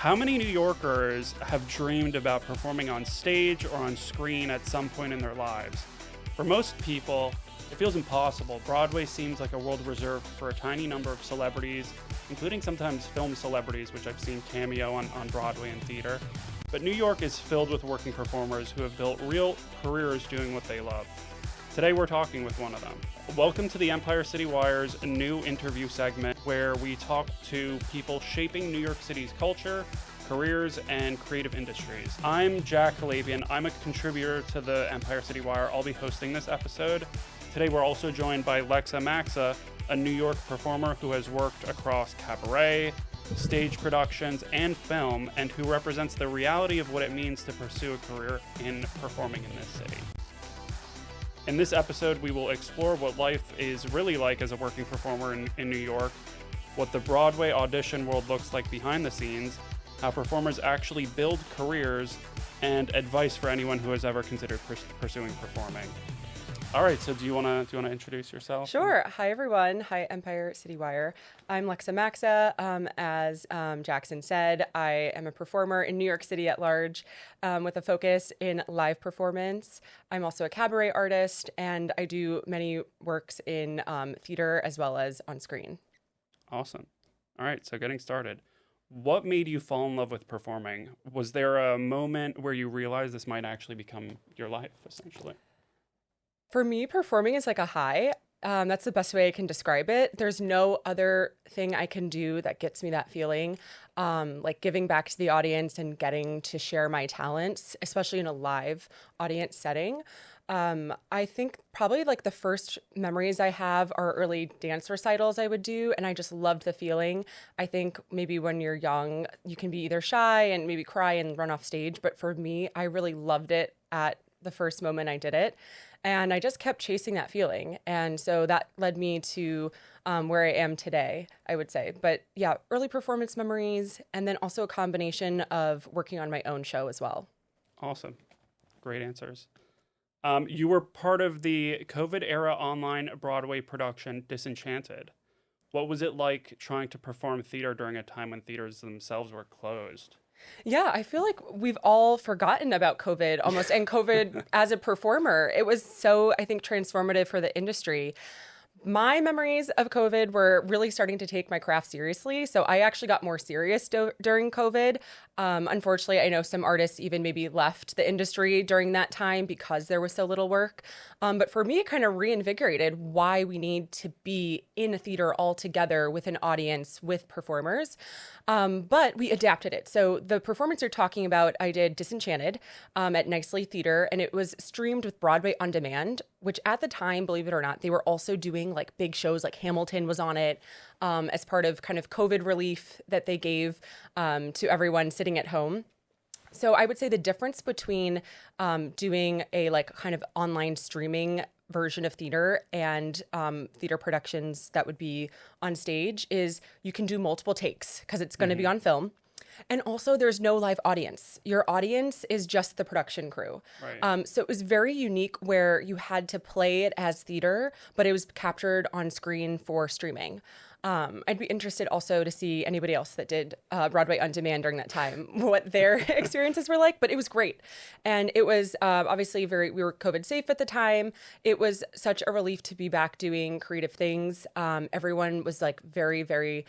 How many New Yorkers have dreamed about performing on stage or on screen at some point in their lives? For most people, it feels impossible. Broadway seems like a world reserved for a tiny number of celebrities, including sometimes film celebrities, which I've seen cameo on Broadway and theater. But New York is filled with working performers who have built real careers doing what they love. Today we're talking with one of them. Welcome to the Empire City Wire's new interview segment where we talk to people shaping New York City's culture, careers, and creative industries. I'm Jack Halabian. I'm a contributor to the Empire City Wire. I'll be hosting this episode. Today we're also joined by Lexa Maxa, a New York performer who has worked across cabaret, stage productions, and film, and who represents the reality of what it means to pursue a career in performing in this city. In this episode, we will explore what life is really like as a working performer in New York, what the Broadway audition world looks like behind the scenes, how performers actually build careers, and advice for anyone who has ever considered pursuing performing. All right, so do you want to introduce yourself? Sure. Hi, everyone. Hi, Empire City Wire. I'm Lexa Maxa. As Jackson said, I am a performer in New York City at large with a focus in live performance. I'm also a cabaret artist, and I do many works in theater as well as on screen. Awesome. All right, so getting started. What made you fall in love with performing? Was there a moment where you realized this might actually become your life, essentially? For me, performing is like a high. That's the best way I can describe it. There's no other thing I can do that gets me that feeling. Like giving back to the audience and getting to share my talents, especially in a live audience setting. I think probably like the first memories I have are early dance recitals I would do, and I just loved the feeling. I think maybe when you're young, you can be either shy and maybe cry and run off stage, but for me, I really loved it at the first moment I did it. And I just kept chasing that feeling. And so that led me to where I am today, I would say. But yeah, early performance memories, and then also a combination of working on my own show as well. Awesome. Great answers. You were part of the COVID-era online Broadway production, Disenchanted. What was it like trying to perform theater during a time when theaters themselves were closed? Yeah, I feel like we've all forgotten about COVID almost, and COVID as a performer. It was so, I think, transformative for the industry. My memories of COVID were really starting to take my craft seriously. So I actually got more serious during COVID. Unfortunately, I know some artists even maybe left the industry during that time because there was so little work. But for me, it kind of reinvigorated why we need to be in a theater all together with an audience, with performers. But we adapted it. So the performance you're talking about, I did Disenchanted at Nicely Theater, and it was streamed with Broadway On Demand, which at the time, believe it or not, they were also doing like big shows like Hamilton was on it as part of kind of COVID relief that they gave to everyone sitting at home. So I would say the difference between doing a like kind of online streaming version of theater and theater productions that would be on stage is you can do multiple takes because it's going to be on film. And also there's no live audience. Your audience is just the production crew. Right. So it was very unique where you had to play it as theater, but it was captured on screen for streaming. I'd be interested also to see anybody else that did Broadway On Demand during that time, what their experiences were like, but it was great. And it was obviously we were COVID safe at the time. It was such a relief to be back doing creative things. Everyone was like very, very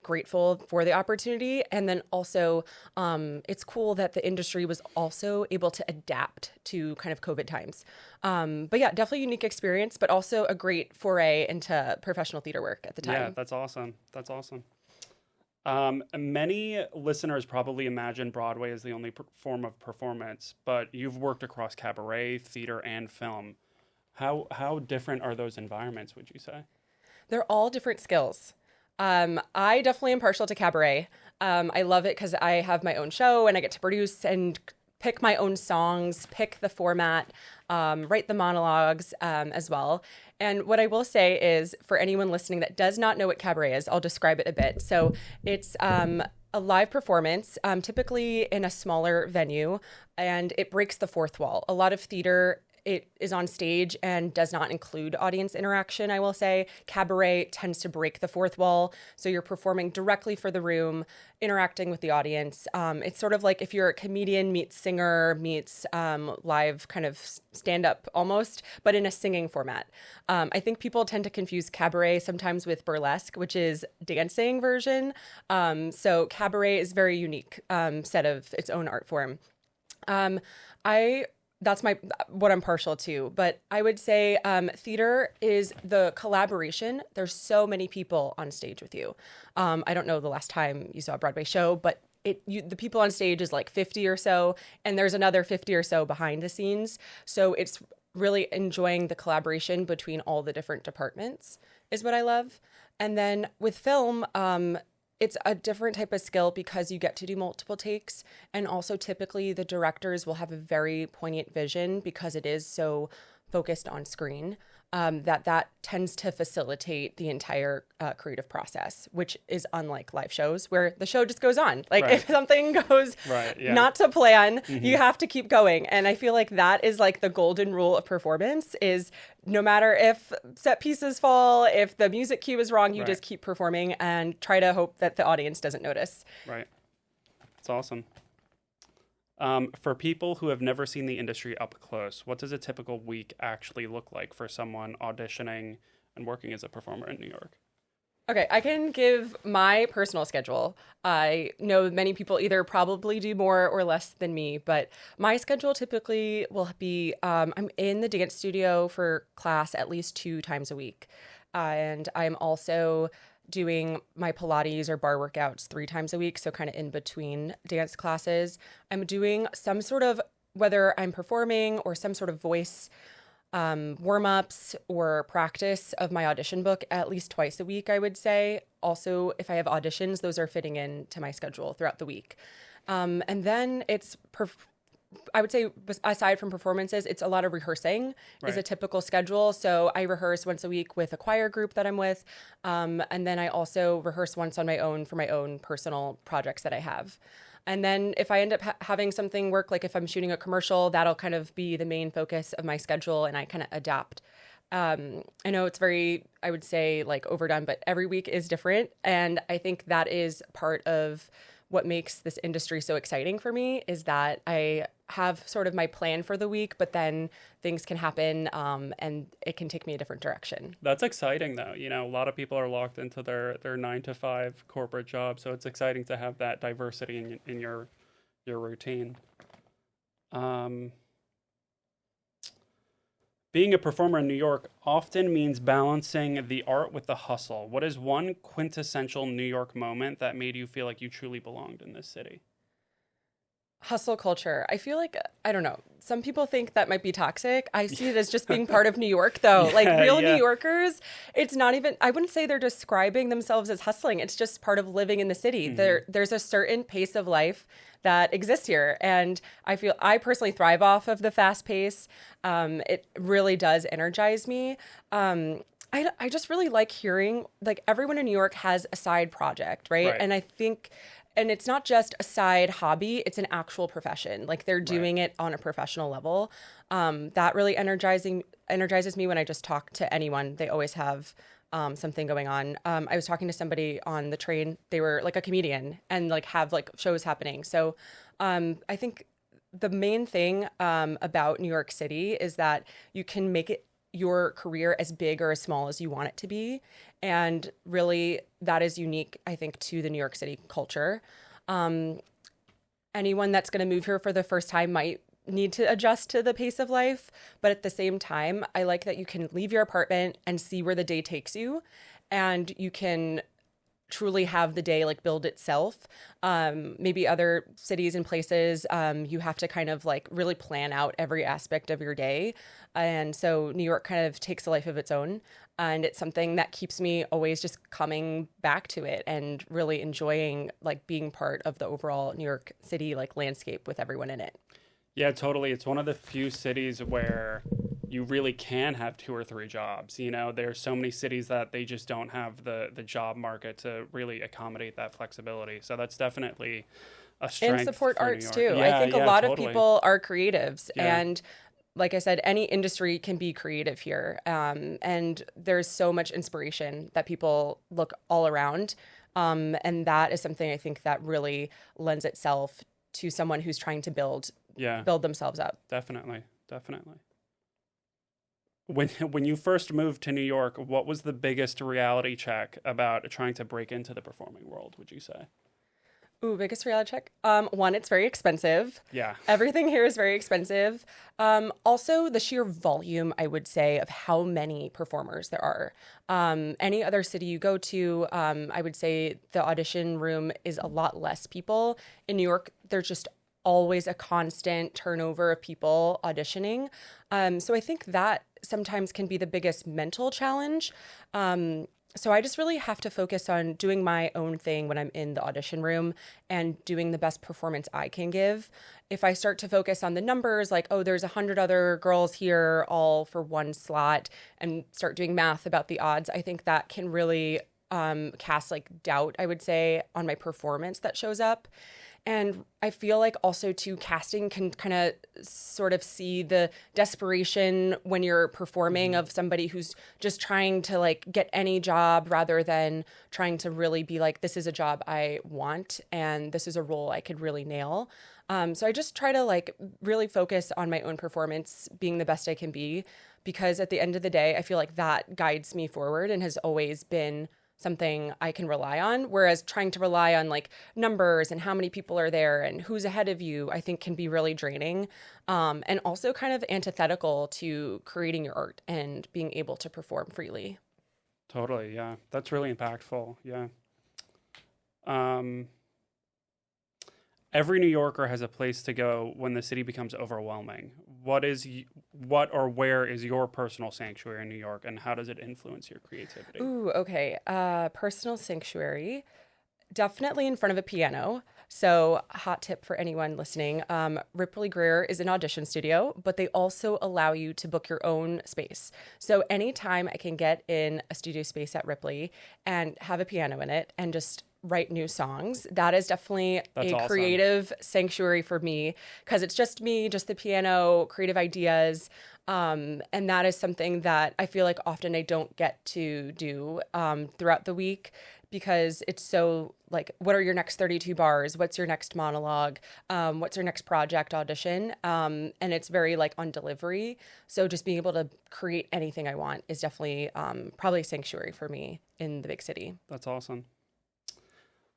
grateful for the opportunity. And then also it's cool that the industry was also able to adapt to kind of COVID times. But yeah, definitely a unique experience, but also a great foray into professional theater work at the time. Yeah, that's awesome. That's awesome. Many listeners probably imagine Broadway as the only form of performance, but you've worked across cabaret, theater, and film. How different are those environments, would you say? They're all different skills. I definitely am partial to cabaret. I love it because I have my own show and I get to produce and pick my own songs, pick the format, write the monologues as well. And what I will say is, for anyone listening that does not know what cabaret is, I'll describe it a bit. So it's a live performance, typically in a smaller venue, and it breaks the fourth wall. A lot of theater it is on stage and does not include audience interaction, I will say. Cabaret tends to break the fourth wall. So you're performing directly for the room, interacting with the audience. It's sort of like if you're a comedian meets singer meets live kind of stand-up almost, but in a singing format. I think people tend to confuse cabaret sometimes with burlesque, which is dancing version. So cabaret is very unique set of its own art form. That's what I'm partial to, but I would say theater is the collaboration. There's so many people on stage with you. I don't know the last time you saw a Broadway show, but the people on stage is like 50 or so, and there's another 50 or so behind the scenes. So it's really enjoying the collaboration between all the different departments is what I love. And then with film, it's a different type of skill because you get to do multiple takes. And also typically the directors will have a very poignant vision because it is so focused on screen, that tends to facilitate the entire creative process, which is unlike live shows where the show just goes on. Like if something goes not to plan, you have to keep going. And I feel like that is like the golden rule of performance is no matter if set pieces fall, if the music cue is wrong, you just keep performing and try to hope that the audience doesn't notice. Right. That's awesome. For people who have never seen the industry up close, what does a typical week actually look like for someone auditioning and working as a performer in New York? Okay, I can give my personal schedule. I know many people either probably do more or less than me, but my schedule typically will be I'm in the dance studio for class at least 2 times a week. And I'm also doing my Pilates or bar workouts 3 times a week, so kind of in between dance classes. I'm doing some sort of, whether I'm performing or some sort of voice warm-ups or practice of my audition book at least twice a week, I would say. Also, if I have auditions, those are fitting in to my schedule throughout the week. And then it's I would say aside from performances, it's a lot of rehearsing is a typical schedule. So I rehearse once a week with a choir group that I'm with. And then I also rehearse once on my own for my own personal projects that I have. And then if I end up having something work, like if I'm shooting a commercial, that'll kind of be the main focus of my schedule and I kind of adapt. I know it's very, I would say like overdone, but every week is different. And I think that is part of what makes this industry so exciting for me is that I have sort of my plan for the week, but then things can happen and it can take me a different direction. That's exciting though. You know, a lot of people are locked into their 9-to-5 corporate job. So it's exciting to have that diversity in your routine. Being a performer in New York often means balancing the art with the hustle. What is one quintessential New York moment that made you feel like you truly belonged in this city? Hustle culture. I feel like, I don't know, some people think that might be toxic. I see it as just being part of New York, though. Like real New Yorkers, it's not even, I wouldn't say they're describing themselves as hustling. It's just part of living in the city. There's a certain pace of life that exists here. And I personally thrive off of the fast pace. It really does energize me. I just really like hearing, like everyone in New York has a side project, right? And I think, and it's not just a side hobby, it's an actual profession. Like they're doing it on a professional level. That really energizes me when I just talk to anyone. They always have something going on. I was talking to somebody on the train. They were like a comedian and like have like shows happening. So I think the main thing about New York City is that you can make it your career as big or as small as you want it to be. And really that is unique, I think, to the New York City culture. Anyone that's going to move here for the first time might need to adjust to the pace of life. But at the same time, I like that you can leave your apartment and see where the day takes you. And you can truly have the day like build itself. Maybe other cities and places, you have to kind of like really plan out every aspect of your day. And so New York kind of takes a life of its own. And it's something that keeps me always just coming back to it and really enjoying like being part of the overall New York City like landscape with everyone in it. Yeah, totally. It's one of the few cities where you really can have 2 or 3 jobs. You know, there's so many cities that they just don't have the job market to really accommodate that flexibility. So that's definitely a strength. And support for arts New York. too. Yeah, I think a lot of people are creatives and like I said, any industry can be creative here. And there's so much inspiration that people look all around. And that is something I think that really lends itself to someone who's trying to build themselves up. Definitely. When you first moved to New York, what was the biggest reality check about trying to break into the performing world, would you say? Ooh, biggest reality check. One, it's very expensive. Yeah. Everything here is very expensive. Also, the sheer volume, I would say, of how many performers there are. Any other city you go to, I would say the audition room is a lot less people. In New York, there's just always a constant turnover of people auditioning. So I think that sometimes can be the biggest mental challenge. So I just really have to focus on doing my own thing when I'm in the audition room and doing the best performance I can give. If I start to focus on the numbers, like, oh, there's 100 other girls here all for one slot, and start doing math about the odds, I think that can really cast like doubt, I would say, on my performance that shows up. And I feel like also too, casting can kind of sort of see the desperation when you're performing of somebody who's just trying to like get any job rather than trying to really be like, this is a job I want and this is a role I could really nail. So I just try to like really focus on my own performance, being the best I can be, because at the end of the day, I feel like that guides me forward and has always been something I can rely on. Whereas trying to rely on like numbers and how many people are there and who's ahead of you, I think can be really draining. And also kind of antithetical to creating your art and being able to perform freely. Totally. Yeah. That's really impactful. Yeah. Every New Yorker has a place to go when the city becomes overwhelming. What or where is your personal sanctuary in New York, and how does it influence your creativity? Ooh, okay. Personal sanctuary, definitely in front of a piano. So, hot tip for anyone listening, Ripley-Grier is an audition studio, but they also allow you to book your own space. So anytime I can get in a studio space at Ripley and have a piano in it and just write new songs, that is definitely That's awesome. Creative sanctuary for me, because it's just me, just the piano, creative ideas. And that is something that I feel like often I don't get to do throughout the week, because it's so like, what are your next 32 bars? What's your next monologue? What's your next project audition? And it's very like on delivery. So just being able to create anything I want is definitely probably a sanctuary for me in the big city. That's awesome.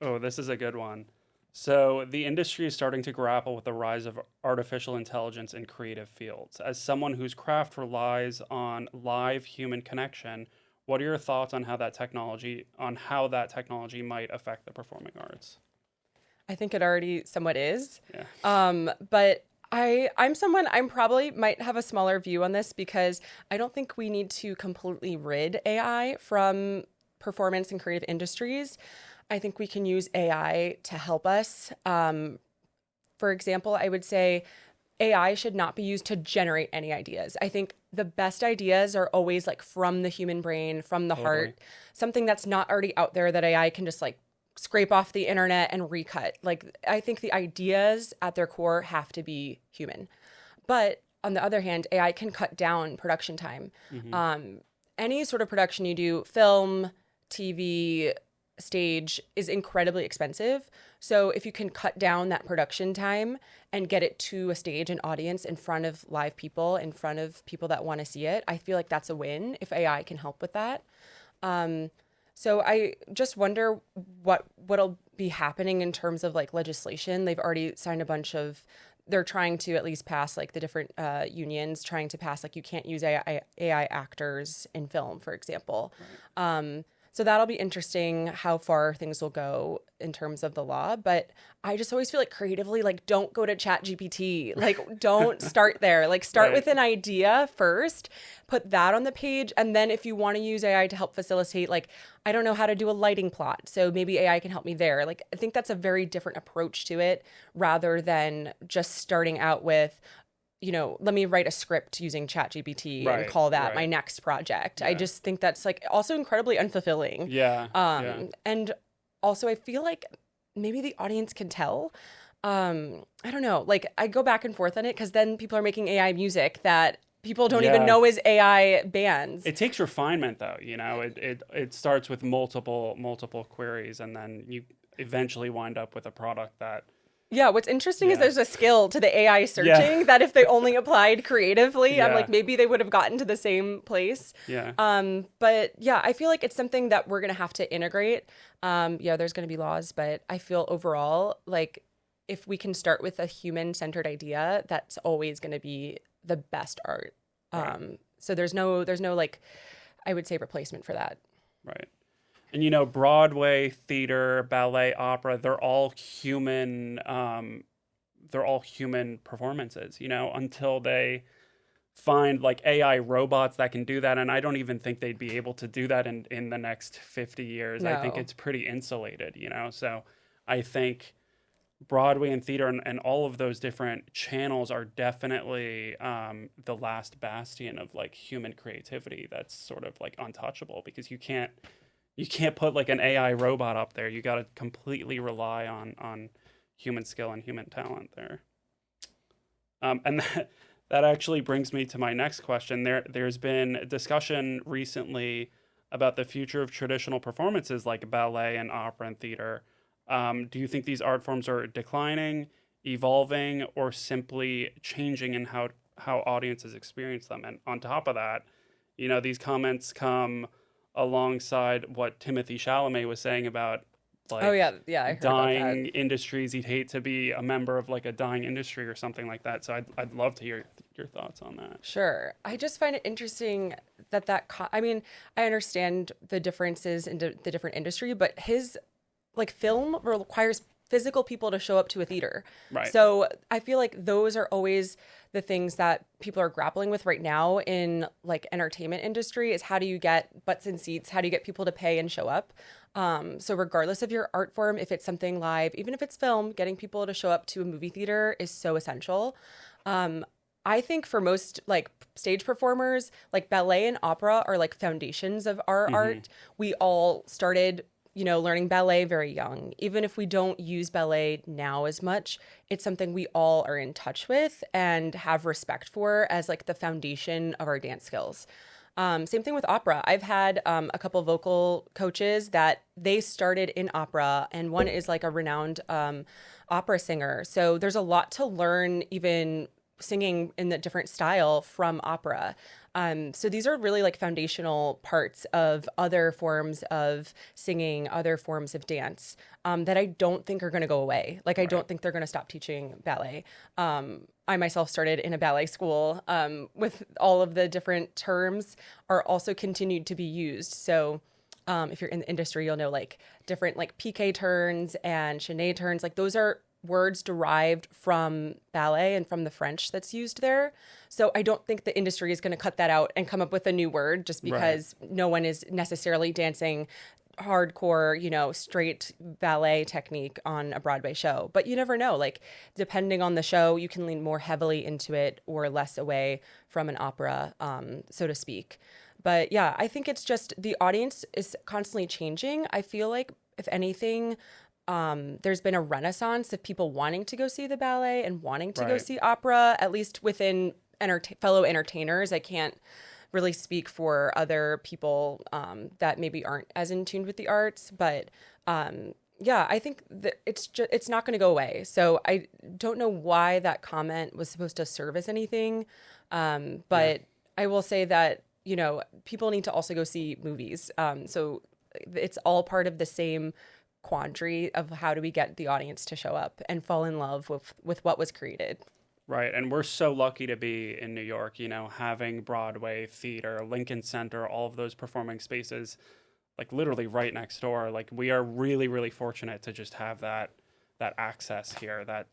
Oh, this is a good one. So the industry is starting to grapple with the rise of artificial intelligence in creative fields. As someone whose craft relies on live human connection, what are your thoughts on how that technology might affect the performing arts? I think it already somewhat is. Yeah. But I'm probably might have a smaller view on this, because I don't think we need to completely rid AI from performance and creative industries. I think we can use AI to help us. For example, I would say AI should not be used to generate any ideas. I think the best ideas are always like from the human brain, from the heart, something that's not already out there that AI can just like scrape off the internet and recut. Like, I think the ideas at their core have to be human. But on the other hand, AI can cut down production time. Any sort of production you do, film, TV, stage, is incredibly expensive. So if you can cut down that production time and get it to a stage, an audience, in front of live people, in front of people that want to see it, I feel like that's a win if AI can help with that. So I just wonder what'll be happening in terms of like legislation. They've already signed a bunch of, they're trying to at least pass, like the different unions trying to pass, like you can't use AI actors in film, for example. Right. So that'll be interesting how far things will go in terms of the law. But I just always feel like creatively, like, don't go to ChatGPT. Like, don't start there. Like, start with an idea first, put that on the page. And then if you want to use AI to help facilitate, like, I don't know how to do a lighting plot, so maybe AI can help me there. Like, I think that's a very different approach to it, rather than just starting out with, you know, let me write a script using ChatGPT and call that my next project. I just think that's like also incredibly unfulfilling. And also I feel like maybe the audience can tell. I don't know, like I go back and forth on it because then people are making AI music that people don't even Yeah. know is AI bands. It takes refinement though, you know. It starts with multiple queries, and then you eventually wind up with a product that Yeah, what's interesting is Yeah. there's a skill to the AI searching that if they only applied creatively, I'm Yeah. like, maybe they would have gotten to the same place. yeah. But yeah, I feel like it's something that we're gonna have to integrate. Yeah, there's gonna be laws, but I feel overall like if we can start with a human-centered idea, that's always gonna be the best art. Right. So there's no like I would say replacement for that. Right. And you know, Broadway, theater, ballet, opera, they're all human performances, you know, until they find like AI robots that can do that. And I don't even think they'd be able to do that in the next 50 years. I think No. it's pretty insulated, you know. So I think Broadway and theater and all of those different channels are definitely the last bastion of like human creativity that's sort of like untouchable, because you can't put like an AI robot up there. You got to completely rely on human skill and human talent there. And that actually brings me to my next question. There's been a discussion recently about the future of traditional performances like ballet and opera and theater. Do you think these art forms are declining, evolving, or simply changing in how audiences experience them? And on top of that, you know, these comments come alongside what Timothy Chalamet was saying about like Oh yeah, I heard about dying that. industries. He'd hate to be a member of like a dying industry or something like that. So I'd love to hear your thoughts on that. Sure. I just find it interesting that I mean, I understand the differences in the different industry, but his like film requires physical people to show up to a theater. Right. So I feel like those are always the things that people are grappling with right now in like entertainment industry is how do you get butts in seats? How do you get people to pay and show up? So regardless of your art form, if it's something live, even if it's film, getting people to show up to a movie theater is so essential. I think for most like stage performers, like ballet and opera are like foundations of our art. We all started, you know, learning ballet very young. Even if we don't use ballet now as much, it's something we all are in touch with and have respect for as like the foundation of our dance skills. Same thing with opera. I've had a couple vocal coaches that they started in opera, and one is like a renowned opera singer. So there's a lot to learn even singing in the different style from opera. So these are really like foundational parts of other forms of singing, other forms of dance that I don't think are going to go away. Like, I don't think they're going to stop teaching ballet. I myself started in a ballet school with all of the different terms are also continued to be used. So if you're in the industry, you'll know like different like piqué turns and chaîné turns. Like those are words derived from ballet and from the French that's used there. So I don't think the industry is going to cut that out and come up with a new word just because no one is necessarily dancing hardcore, you know, straight ballet technique on a Broadway show. But you never know. Like, depending on the show, you can lean more heavily into it or less away from an opera, so to speak. But yeah, I think it's just the audience is constantly changing. I feel like, if anything, there's been a renaissance of people wanting to go see the ballet and wanting to go see opera, at least within fellow entertainers. I can't really speak for other people that maybe aren't as in tune with the arts, but yeah, I think that it's not going to go away. So I don't know why that comment was supposed to serve as anything, but I will say that, you know, people need to also go see movies. So it's all part of the same quandary of how do we get the audience to show up and fall in love with what was created. Right. And we're so lucky to be in New York, you know, having Broadway, theater, Lincoln Center, all of those performing spaces, like literally right next door. Like, we are really, really fortunate to just have that access here that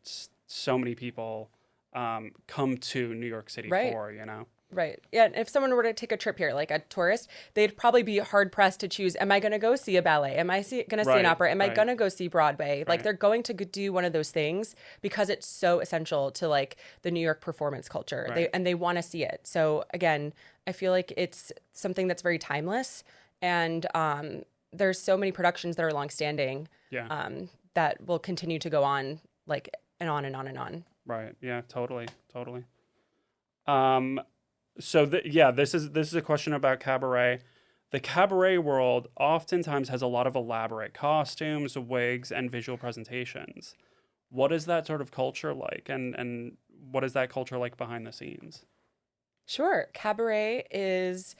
so many people come to New York City for, you know? Right. Yeah. And if someone were to take a trip here, like a tourist, they'd probably be hard pressed to choose, am I going to go see a ballet? Am I going to see an opera? Am I going to go see Broadway? Like, they're going to do one of those things because it's so essential to like the New York performance culture. They want to see it. So again, I feel like it's something that's very timeless. And there's so many productions that are longstanding that will continue to go on like and on and on and on. Right. Yeah, totally. Totally. This is a question about cabaret. The cabaret world oftentimes has a lot of elaborate costumes, wigs, and visual presentations. What is that sort of culture like, and what is that culture like behind the scenes? Sure. Cabaret is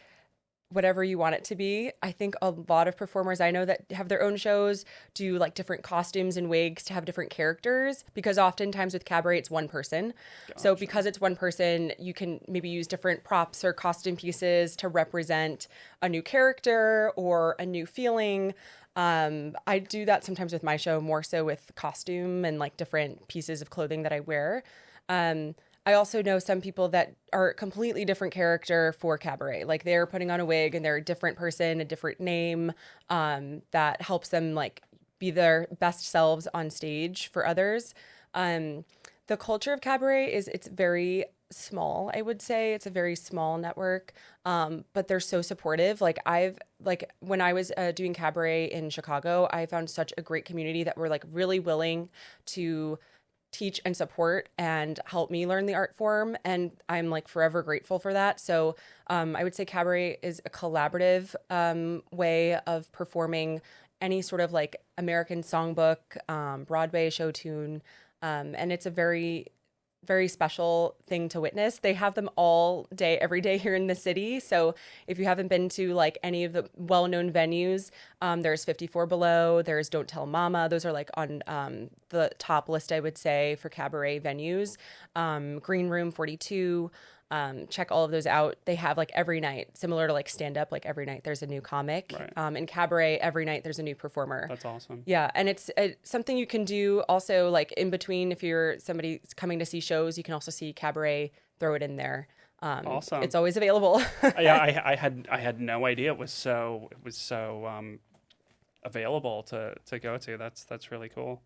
whatever you want it to be. I think a lot of performers I know that have their own shows do like different costumes and wigs to have different characters, because oftentimes with cabaret it's one person. Gotcha. So because it's one person, you can maybe use different props or costume pieces to represent a new character or a new feeling. I do that sometimes with my show, more so with costume and like different pieces of clothing that I wear. I also know some people that are a completely different character for cabaret. Like they're putting on a wig and they're a different person, a different name, that helps them like be their best selves on stage for others. The culture of cabaret it's very small, I would say. It's a very small network, but they're so supportive. When I was doing cabaret in Chicago, I found such a great community that were like really willing to teach and support and help me learn the art form. And I'm like forever grateful for that. So I would say cabaret is a collaborative way of performing any sort of like American songbook, Broadway show tune. And it's a very, very special thing to witness. They have them all day, every day here in the city. So if you haven't been to like any of the well-known venues, there's 54 Below, there's Don't Tell Mama. Those are like on the top list, I would say, for cabaret venues. Green Room 42. Check all of those out. They have like every night, similar to like stand up, like every night there's a new comic. Right. In cabaret, every night there's a new performer. That's awesome. Yeah. And it's something you can do also like in between. If you're somebody coming to see shows, you can also see cabaret, throw it in there. Awesome. It's always available. Yeah, I had no idea it was so available to go to. That's really cool.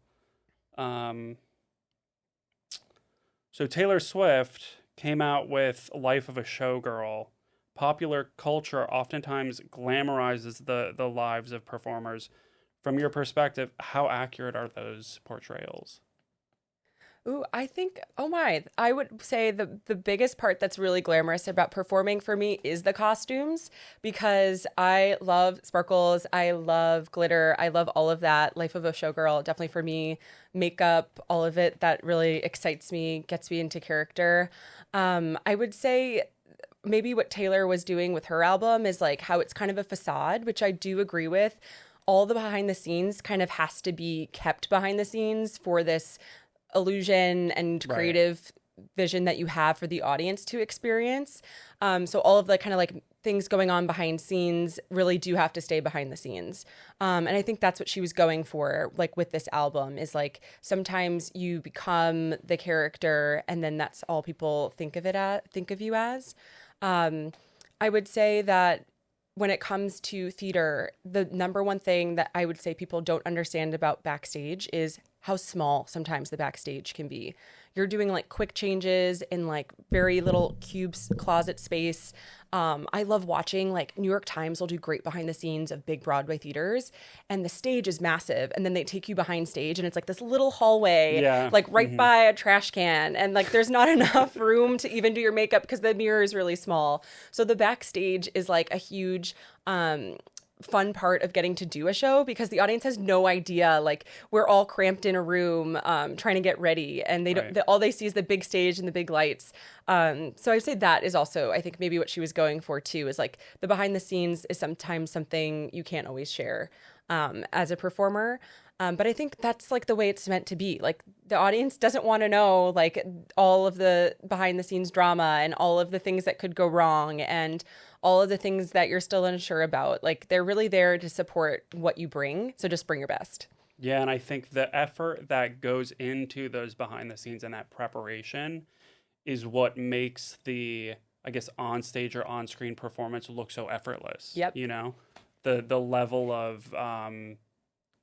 So Taylor Swift came out with Life of a Showgirl. Popular culture oftentimes glamorizes the lives of performers. From your perspective, how accurate are those portrayals? Ooh, I would say the biggest part that's really glamorous about performing for me is the costumes, because I love sparkles, I love glitter, I love all of that. Life of a Showgirl, definitely for me, makeup, all of it, that really excites me, gets me into character. I would say maybe what Taylor was doing with her album is like how it's kind of a facade, which I do agree with. All the behind the scenes kind of has to be kept behind the scenes for this illusion and creative vision that you have for the audience to experience. So all of the kind of like things going on behind scenes really do have to stay behind the scenes. And I think that's what she was going for, like with this album, is like sometimes you become the character and then that's all people think of you as. I would say that when it comes to theater, the number one thing that I would say people don't understand about backstage is how small sometimes the backstage can be. You're doing like quick changes in like very little cubes, closet space. I love watching, like New York Times will do great behind the scenes of big Broadway theaters, and the stage is massive. And then they take you behind stage and it's like this little hallway, like right by a trash can. And like there's not enough room to even do your makeup because the mirror is really small. So the backstage is like a huge fun part of getting to do a show, because the audience has no idea, like we're all cramped in a room trying to get ready, and they don't all they see is the big stage and the big lights. So I'd say that is also, I think, maybe what she was going for too, is like the behind the scenes is sometimes something you can't always share as a performer. But I think that's like the way it's meant to be. Like the audience doesn't want to know like all of the behind the scenes drama and all of the things that could go wrong and all of the things that you're still unsure about. Like they're really there to support what you bring. So just bring your best. Yeah, and I think the effort that goes into those behind the scenes and that preparation is what makes the, I guess, on stage or on screen performance look so effortless. Yep. You know, the level of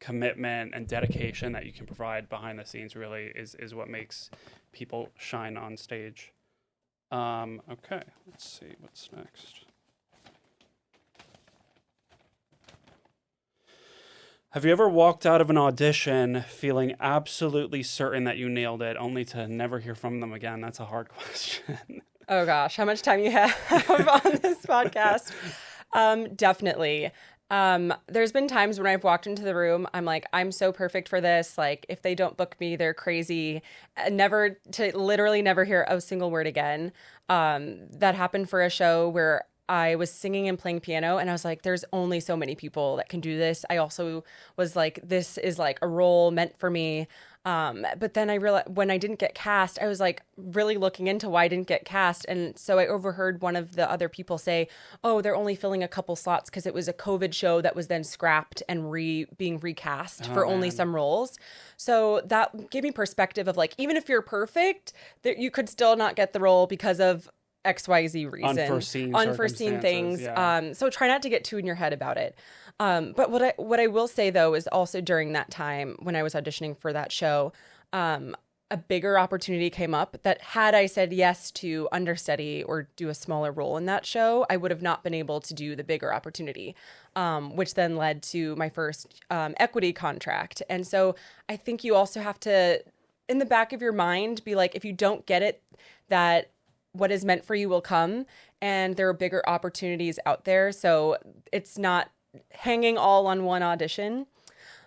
commitment and dedication that you can provide behind the scenes really is what makes people shine on stage. Okay, let's see what's next. Have you ever walked out of an audition feeling absolutely certain that you nailed it, only to never hear from them again? That's a hard question. Oh gosh, how much time you have on this podcast? Definitely. There's been times when I've walked into the room, I'm like, I'm so perfect for this. Like, if they don't book me, they're crazy. Literally never hear a single word again. That happened for a show where I was singing and playing piano, and I was like, there's only so many people that can do this. I also was like, this is like a role meant for me. But then I realized when I didn't get cast, I was like really looking into why I didn't get cast. And so I overheard one of the other people say, oh, they're only filling a couple slots because it was a COVID show that was then scrapped and being recast for only some roles. So that gave me perspective of like, even if you're perfect, that you could still not get the role because of XYZ reason. Unforeseen things. Yeah. So try not to get too in your head about it. But what I will say though is also during that time when I was auditioning for that show, a bigger opportunity came up that had I said yes to understudy or do a smaller role in that show, I would have not been able to do the bigger opportunity, which then led to my first equity contract. And so I think you also have to, in the back of your mind, be like, if you don't get it, that what is meant for you will come, and there are bigger opportunities out there. So it's not hanging all on one audition.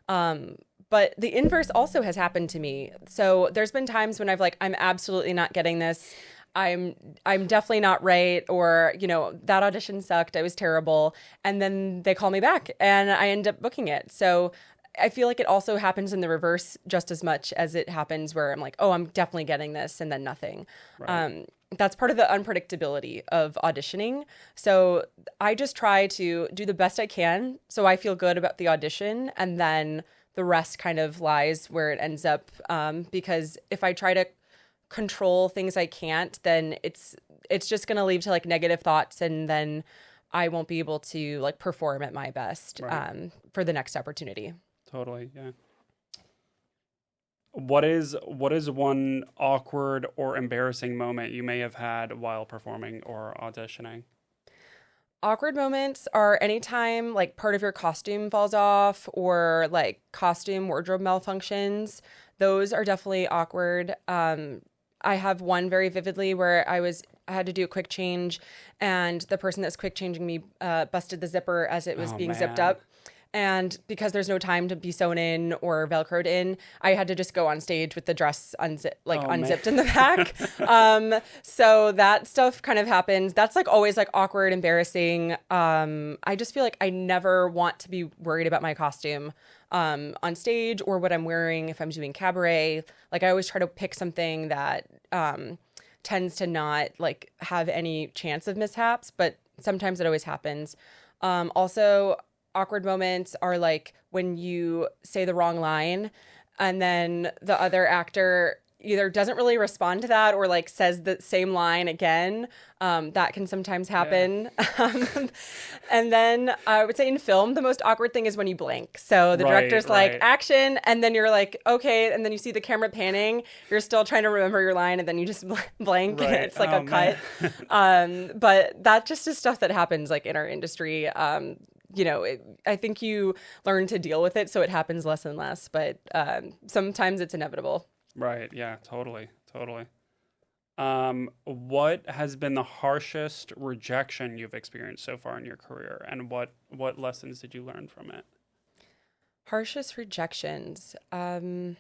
But the inverse also has happened to me. So there's been times when I've like, I'm absolutely not getting this. I'm definitely not right. Or, that audition sucked. I was terrible. And then they call me back and I end up booking it. So I feel like it also happens in the reverse just as much as it happens where I'm like, oh, I'm definitely getting this and then nothing. Right. That's part of the unpredictability of auditioning. So I just try to do the best I can so I feel good about the audition, and then the rest kind of lies where it ends up. Because if I try to control things I can't, then it's just going to lead to like negative thoughts, and then I won't be able to like perform at my best for the next opportunity. Totally, yeah. What is one awkward or embarrassing moment you may have had while performing or auditioning? Awkward moments are anytime like part of your costume falls off or like costume wardrobe malfunctions. Those are definitely awkward. I have one very vividly where I had to do a quick change, and the person that's quick changing me busted the zipper as it was being zipped up. And because there's no time to be sewn in or Velcroed in, I had to just go on stage with the dress unzipped in the back. So that stuff kind of happens. That's like always like awkward, embarrassing. I just feel like I never want to be worried about my costume on stage or what I'm wearing if I'm doing cabaret. Like I always try to pick something that tends to not like have any chance of mishaps, but sometimes it always happens. Also, awkward moments are like when you say the wrong line and then the other actor either doesn't really respond to that or like says the same line again. That can sometimes happen. Yeah. And then I would say in film, the most awkward thing is when you blank. So the director's like action, and then you're like, okay. And then you see the camera panning, you're still trying to remember your line, and then you just blank. Right. It's like a cut. But that just is stuff that happens like in our industry. I think you learn to deal with it, so it happens less and less, but sometimes it's inevitable. Right. Yeah, totally. What has been the harshest rejection you've experienced so far in your career, and what lessons did you learn from it? Harshest rejections. I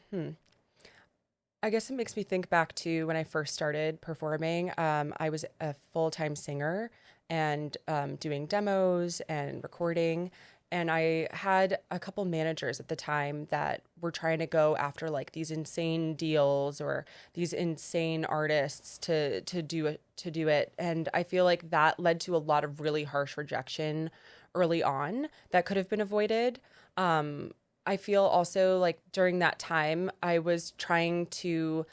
guess it makes me think back to when I first started performing. I was a full-time singer and doing demos and recording. And I had a couple managers at the time that were trying to go after like these insane deals or these insane artists to do it. And I feel like that led to a lot of really harsh rejection early on that could have been avoided. I feel also like during that time, I was trying to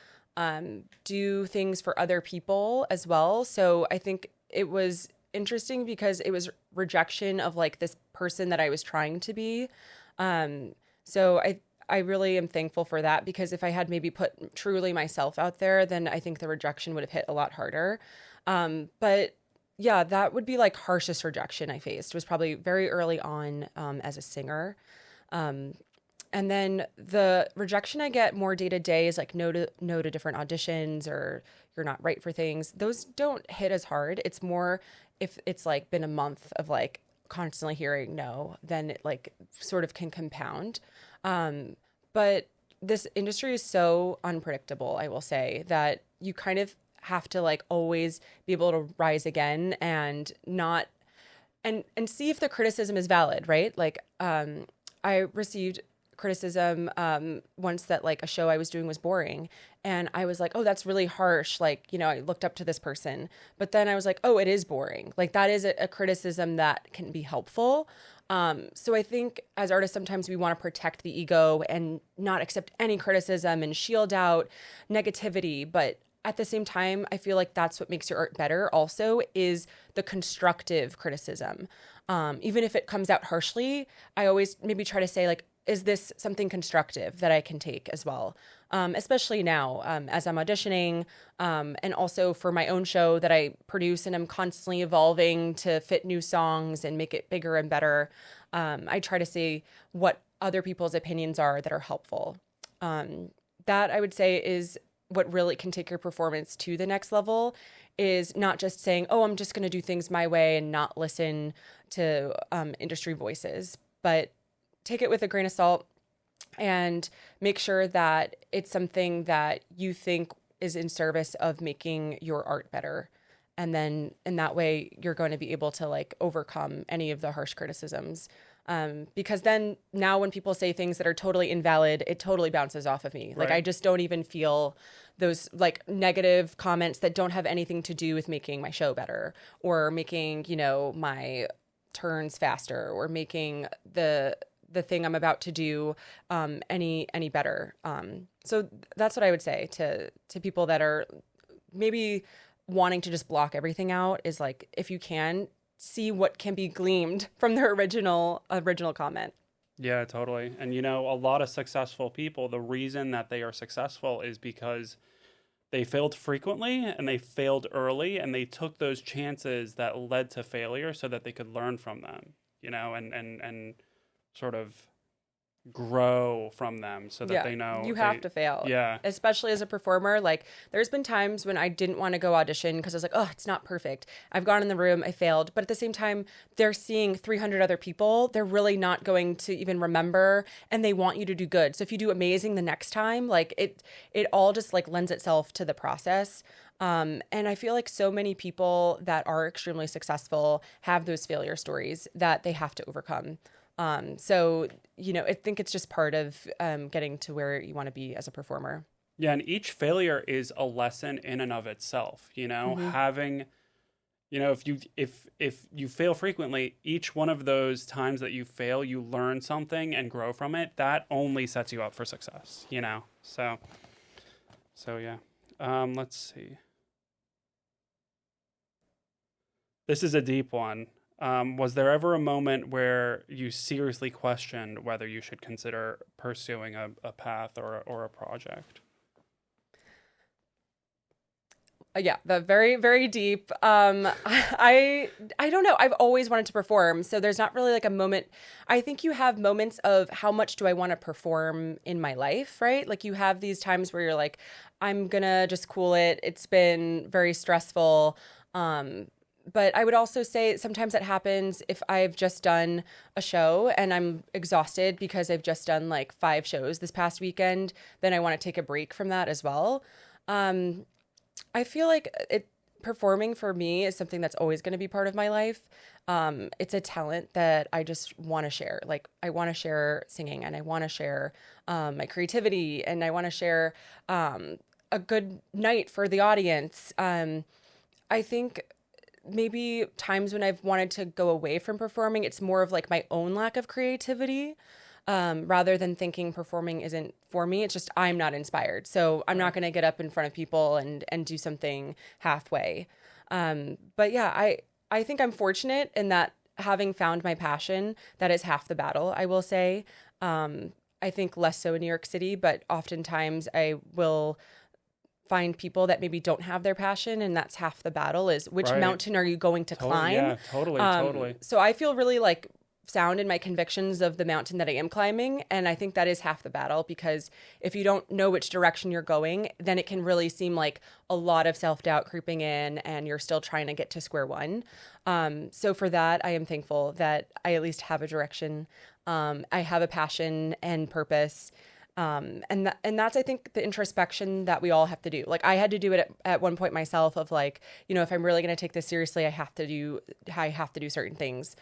do things for other people as well. So I think it was interesting because it was rejection of like this person that I was trying to be. So I really am thankful for that, because if I had maybe put truly myself out there, then I think the rejection would have hit a lot harder. But yeah, that would be like harshest rejection I faced was probably very early on as a singer. And then the rejection I get more day to day is like no to different auditions, or you're not right for things. Those don't hit as hard. It's more if it's like been a month of like constantly hearing no, then it like sort of can compound. But this industry is so unpredictable, I will say, that you kind of have to like always be able to rise again and not and see if the criticism is valid, right? Like I received criticism once that like a show I was doing was boring, and I was like, oh, that's really harsh, like, you know, I looked up to this person, but then I was like, oh, it is boring. Like that is a criticism that can be helpful. So I think as artists sometimes we want to protect the ego and not accept any criticism and shield out negativity, but at the same time, I feel like that's what makes your art better also, is the constructive criticism. Even if it comes out harshly, I always maybe try to say like, is this something constructive that I can take as well? Especially now as I'm auditioning, and also for my own show that I produce and I'm constantly evolving to fit new songs and make it bigger and better. I try to see what other people's opinions are that are helpful. That I would say is what really can take your performance to the next level, is not just saying, oh, I'm just going to do things my way and not listen to industry voices, but take it with a grain of salt and make sure that it's something that you think is in service of making your art better. And then in that way, you're going to be able to like overcome any of the harsh criticisms. Because then now when people say things that are totally invalid, it totally bounces off of me. Like I just don't even feel those like negative comments that don't have anything to do with making my show better, or making, you know, my turns faster, or making the thing I'm about to do any better. So that's what I would say to people that are maybe wanting to just block everything out, is like, if you can, see what can be gleaned from their original comment. Yeah, totally. And, you know, a lot of successful people, the reason that they are successful is because they failed frequently and they failed early, and they took those chances that led to failure so that they could learn from them, you know, and sort of grow from them so that they know you have to fail. Yeah. Especially as a performer. Like there's been times when I didn't want to go audition because I was like, oh, it's not perfect. I've gone in the room, I failed. But at the same time, they're seeing 300 other people. They're really not going to even remember, and they want you to do good. So if you do amazing the next time, like it all just like lends itself to the process. And I feel like so many people that are extremely successful have those failure stories that they have to overcome. So, you know, I think it's just part of getting to where you want to be as a performer. Yeah, and each failure is a lesson in and of itself, you know, having, you know, if you fail frequently, each one of those times that you fail, you learn something and grow from it. That only sets you up for success, you know? So yeah. Let's see. This is a deep one. Was there ever a moment where you seriously questioned whether you should consider pursuing a path or a project? Yeah, the very, very deep. I don't know. I've always wanted to perform, so there's not really like a moment. I think you have moments of how much do I want to perform in my life, right? Like you have these times where you're like, I'm gonna just cool it. It's been very stressful. But I would also say sometimes that happens if I've just done a show and I'm exhausted because I've just done like 5 shows this past weekend, then I want to take a break from that as well. I feel like performing for me is something that's always going to be part of my life. It's a talent that I just want to share. Like I want to share singing, and I want to share my creativity, and I want to share a good night for the audience. I think maybe times when I've wanted to go away from performing, it's more of like my own lack of creativity, rather than thinking performing isn't for me. It's just I'm not inspired. So I'm not going to get up in front of people and do something halfway. But yeah, I think I'm fortunate in that having found my passion, that is half the battle, I will say. I think less so in New York City, but oftentimes I will find people that maybe don't have their passion, and that's half the battle, is which mountain are you going to climb? Yeah, totally. So I feel really like sound in my convictions of the mountain that I am climbing. And I think that is half the battle, because if you don't know which direction you're going, then it can really seem like a lot of self-doubt creeping in and you're still trying to get to square one. So for that, I am thankful that I at least have a direction. I have a passion and purpose. And that's, I think, the introspection that we all have to do. Like, I had to do it at one point myself, of like, you know, if I'm really going to take this seriously, I have to do certain things.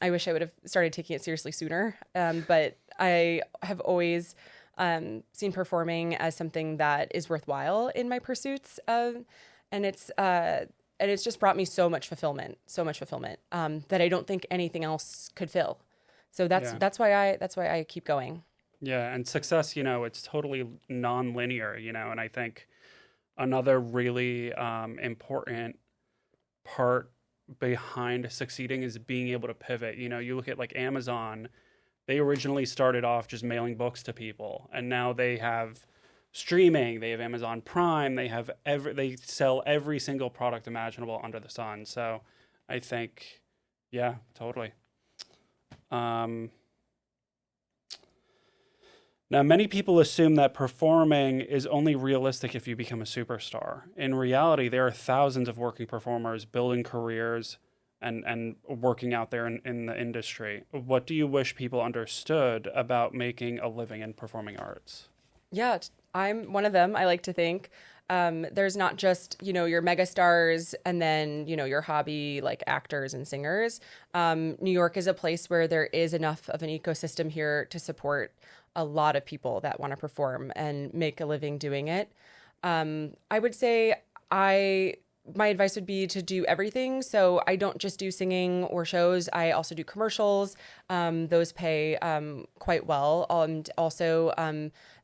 I wish I would have started taking it seriously sooner. But I have always seen performing as something that is worthwhile in my pursuits. And it's just brought me so much fulfillment, that I don't think anything else could fill. So that's why I keep going. Yeah, and success, it's totally non-linear, and I think another really important part behind succeeding is being able to pivot. You look at like Amazon, they originally started off just mailing books to people, and now they have streaming, they have Amazon Prime, they sell every single product imaginable under the sun. So I think, yeah, totally. Now, many people assume that performing is only realistic if you become a superstar. In reality, there are thousands of working performers building careers and working out there in the industry. What do you wish people understood about making a living in performing arts? Yeah, I'm one of them, I like to think. There's not just, your mega stars and then, your hobby like actors and singers. New York is a place where there is enough of an ecosystem here to support a lot of people that want to perform and make a living doing it. I would say my advice would be to do everything. So I don't just do singing or shows. I also do commercials. Those pay quite well. And also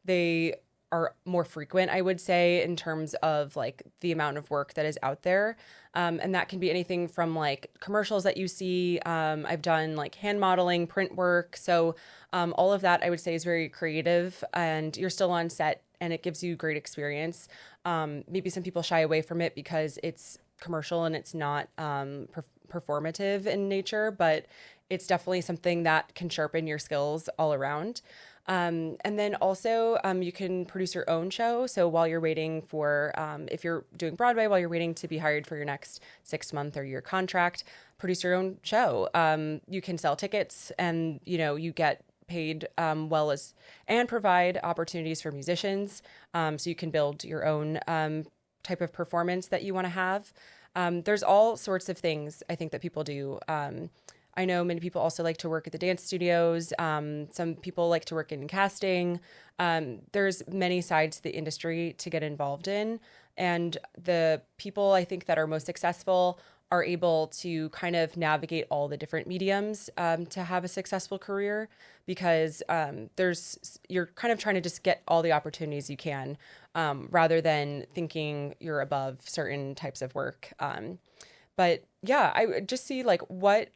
they are more frequent, I would say, in terms of like the amount of work that is out there. And that can be anything from like commercials that you see. I've done like hand modeling, print work. So all of that I would say is very creative, and you're still on set and it gives you great experience. Maybe some people shy away from it because it's commercial and it's not performative in nature, but it's definitely something that can sharpen your skills all around. And then also you can produce your own show. So while you're waiting for, if you're doing Broadway, while you're waiting to be hired for your next 6-month or year contract, produce your own show. You can sell tickets and, you get paid and provide opportunities for musicians. So you can build your own type of performance that you want to have. There's all sorts of things I think that people do. I know many people also like to work at the dance studios. Some people like to work in casting. There's many sides to the industry to get involved in. And the people I think that are most successful are able to kind of navigate all the different mediums to have a successful career, because you're kind of trying to just get all the opportunities you can, rather than thinking you're above certain types of work. But yeah, I would just see like what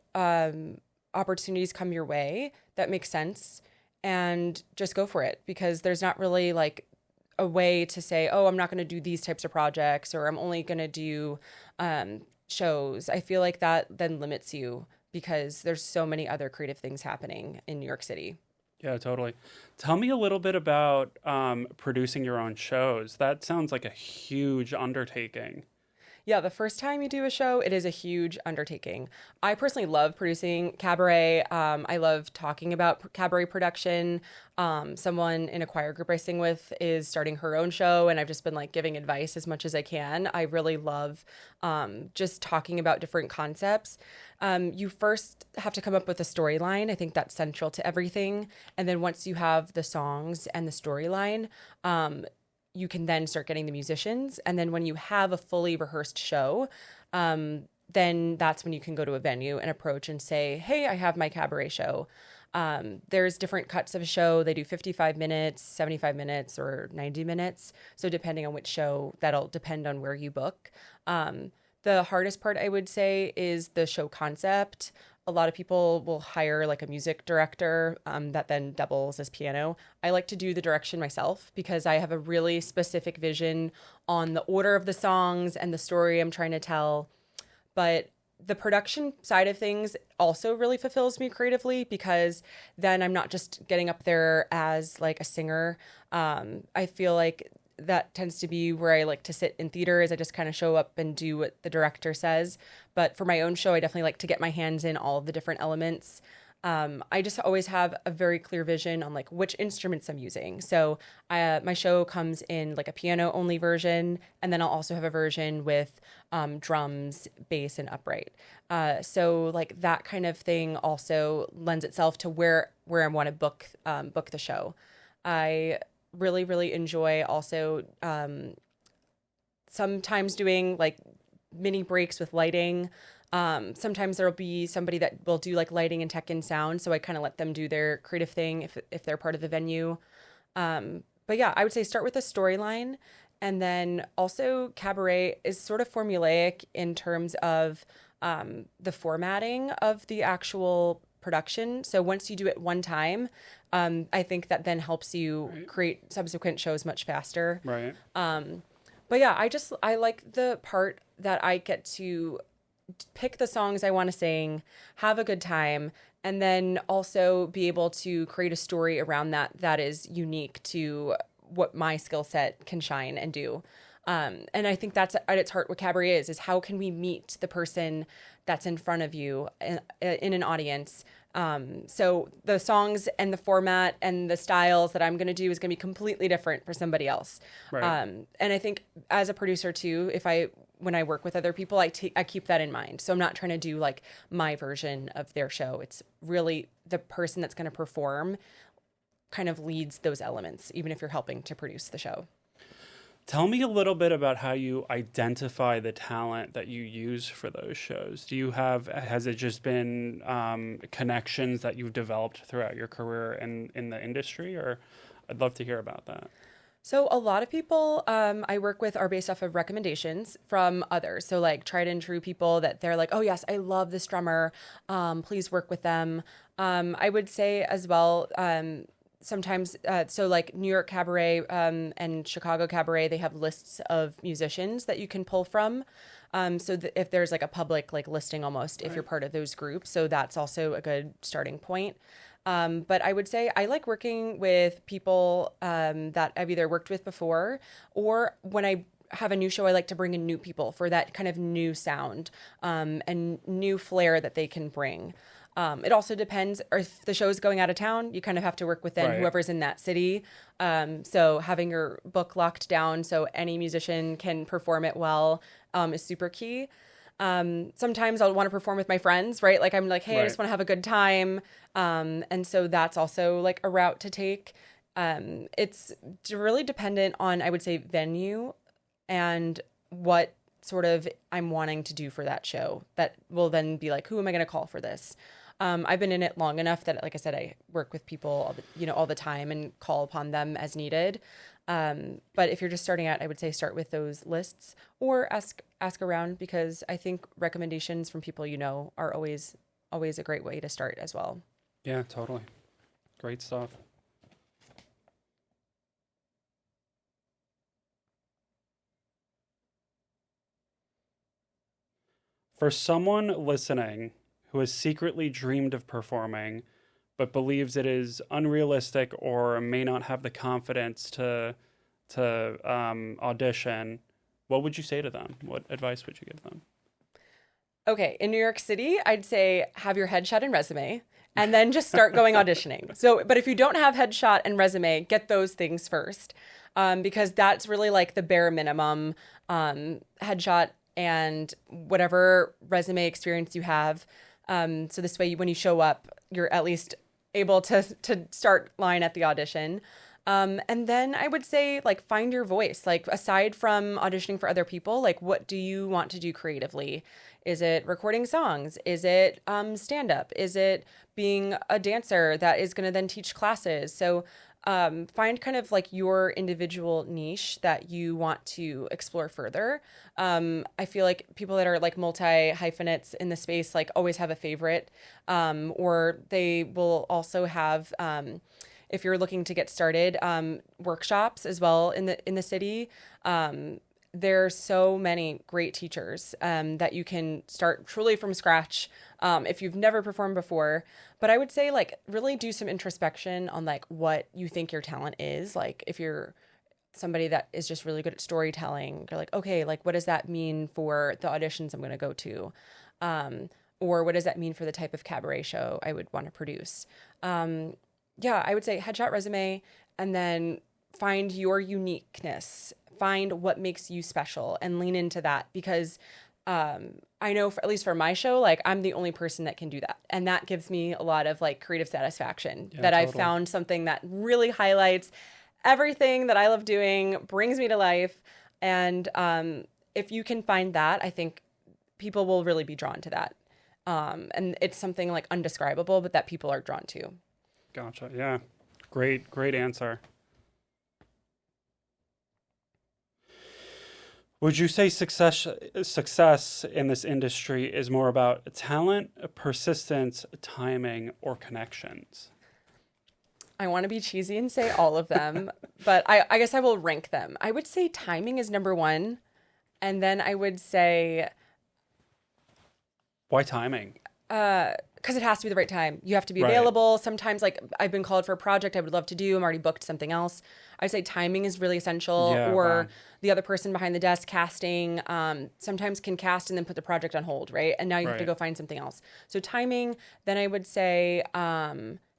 opportunities come your way that make sense, and just go for it, because there's not really like a way to say, oh, I'm not going to do these types of projects, or I'm only going to do shows. I feel like that then limits you, because there's so many other creative things happening in New York City. Yeah, totally. Tell me a little bit about producing your own shows. That sounds like a huge undertaking. Yeah, the first time you do a show, it is a huge undertaking. I personally love producing cabaret. I love talking about cabaret production. Someone in a choir group I sing with is starting her own show, and I've just been like giving advice as much as I can. I really love just talking about different concepts. You first have to come up with a storyline. I think that's central to everything. And then once you have the songs and the storyline, you can then start getting the musicians. And then when you have a fully rehearsed show, then that's when you can go to a venue and approach and say, hey, I have my cabaret show. There's different cuts of a show. They do 55 minutes, 75 minutes, or 90 minutes. So depending on which show, that'll depend on where you book. The hardest part, I would say, is the show concept. A lot of people will hire like a music director that then doubles as piano. I like to do the direction myself, because I have a really specific vision on the order of the songs and the story I'm trying to tell. But the production side of things also really fulfills me creatively, because then I'm not just getting up there as like a singer. I feel like that tends to be where I like to sit in theater, is I just kind of show up and do what the director says. But for my own show, I definitely like to get my hands in all of the different elements. I just always have a very clear vision on like which instruments I'm using. So my show comes in like a piano only version, and then I'll also have a version with drums, bass, and upright. So like that kind of thing also lends itself to where I want to book the show. I really enjoy also sometimes doing like mini breaks with lighting. Sometimes there'll be somebody that will do like lighting and tech and sound, so I kind of let them do their creative thing if they're part of the venue. But yeah, I would say start with a storyline, and then also cabaret is sort of formulaic in terms of the formatting of the actual production. So once you do it one time, I think that then helps you create subsequent shows much faster. Right. But yeah, I like the part that I get to pick the songs I want to sing, have a good time, and then also be able to create a story around that is unique to what my skill set can shine and do. And I think that's at its heart what cabaret is how can we meet the person that's in front of you in an audience. So the songs and the format and the styles that I'm going to do is going to be completely different for somebody else. Right. And I think as a producer too, when I work with other people, I keep that in mind. So I'm not trying to do like my version of their show. It's really the person that's going to perform kind of leads those elements, even if you're helping to produce the show. Tell me a little bit about how you identify the talent that you use for those shows. Has it just been connections that you've developed throughout your career in the industry, or I'd love to hear about that. So a lot of people I work with are based off of recommendations from others. So like tried and true people that they're like, oh yes, I love this drummer. Please work with them. I would say as well, sometimes, so like New York Cabaret and Chicago Cabaret, they have lists of musicians that you can pull from. So if there's like a public like listing almost, if you're part of those groups, so that's also a good starting point. But I would say I like working with people that I've either worked with before, or when I have a new show, I like to bring in new people for that kind of new sound and new flair that they can bring. It also depends if the show's going out of town, you kind of have to work with then whoever's in that city. So having your book locked down so any musician can perform it well is super key. Sometimes I'll want to perform with my friends, right? Like I'm like, hey, I just want to have a good time. And so that's also like a route to take. It's really dependent on, I would say, venue and what sort of I'm wanting to do for that show. That will then be like, who am I going to call for this? I've been in it long enough that, like I said, I work with people, all the time and call upon them as needed. But if you're just starting out, I would say start with those lists or ask around, because I think recommendations from people are always a great way to start as well. Yeah, totally. Great stuff. For someone listening who has secretly dreamed of performing, but believes it is unrealistic or may not have the confidence to audition, what would you say to them? What advice would you give them? Okay, in New York City, I'd say have your headshot and resume, and then just start going auditioning. But if you don't have headshot and resume, get those things first, because that's really like the bare minimum. Headshot and whatever resume experience you have. So this way, when you show up, you're at least able to start line at the audition. And then I would say, like, find your voice. Like, aside from auditioning for other people, like, what do you want to do creatively? Is it recording songs? Is it stand-up? Is it being a dancer that is going to then teach classes? So find kind of like your individual niche that you want to explore further. I feel like people that are like multi-hyphenates in the space like always have a favorite, or they will also have, if you're looking to get started, workshops as well in the city. there's so many great teachers that you can start truly from scratch if you've never performed before. But I would say like really do some introspection on like what you think your talent is. Like if you're somebody that is just really good at storytelling, you're like, okay, like what does that mean for the auditions I'm going to go to? Or what does that mean for the type of cabaret show I would want to produce? Yeah, I would say headshot, resume, and then find your uniqueness, find what makes you special and lean into that, because I know at least for my show, like I'm the only person that can do that. And that gives me a lot of like creative satisfaction that I've found something that really highlights everything that I love doing, brings me to life. And if you can find that, I think people will really be drawn to that. And it's something like undescribable, but that people are drawn to. Gotcha. Yeah. Great answer. Would you say success in this industry is more about talent, persistence, timing, or connections? I want to be cheesy and say all of them, but I guess I will rank them. I would say timing is number one. And then I would say... Why timing? Because it has to be the right time. You have to be available. Sometimes, like, I've been called for a project I would love to do. I'm already booked something else. I'd say timing is really essential. Or the other person behind the desk casting sometimes can cast and then put the project on hold, right? And now you have to go find something else. So timing. Then I would say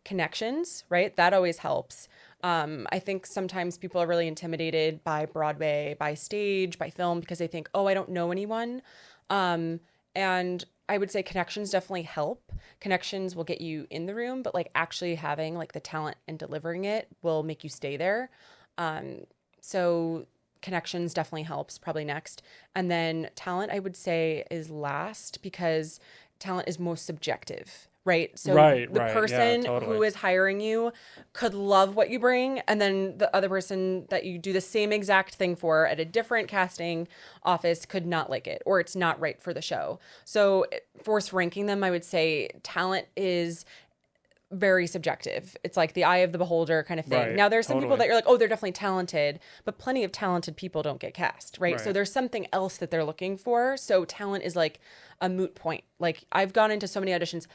connections, right? That always helps. I think sometimes people are really intimidated by Broadway, by stage, by film, because they think, oh, I don't know anyone. And I would say connections definitely help. Connections will get you in the room, but like actually having like the talent and delivering it will make you stay there. So connections definitely helps, probably next. And then talent, I would say, is last, because talent is most subjective, right? So the person who is hiring you could love what you bring, and then the other person that you do the same exact thing for at a different casting office could not like it, or it's not right for the show. So force ranking them, I would say talent is very subjective. It's like the eye of the beholder kind of thing. Now there's some people that you're like, oh, they're definitely talented, but plenty of talented people don't get cast, right? So there's something else that they're looking for. So talent is like a moot point. Like I've gone into so many auditions,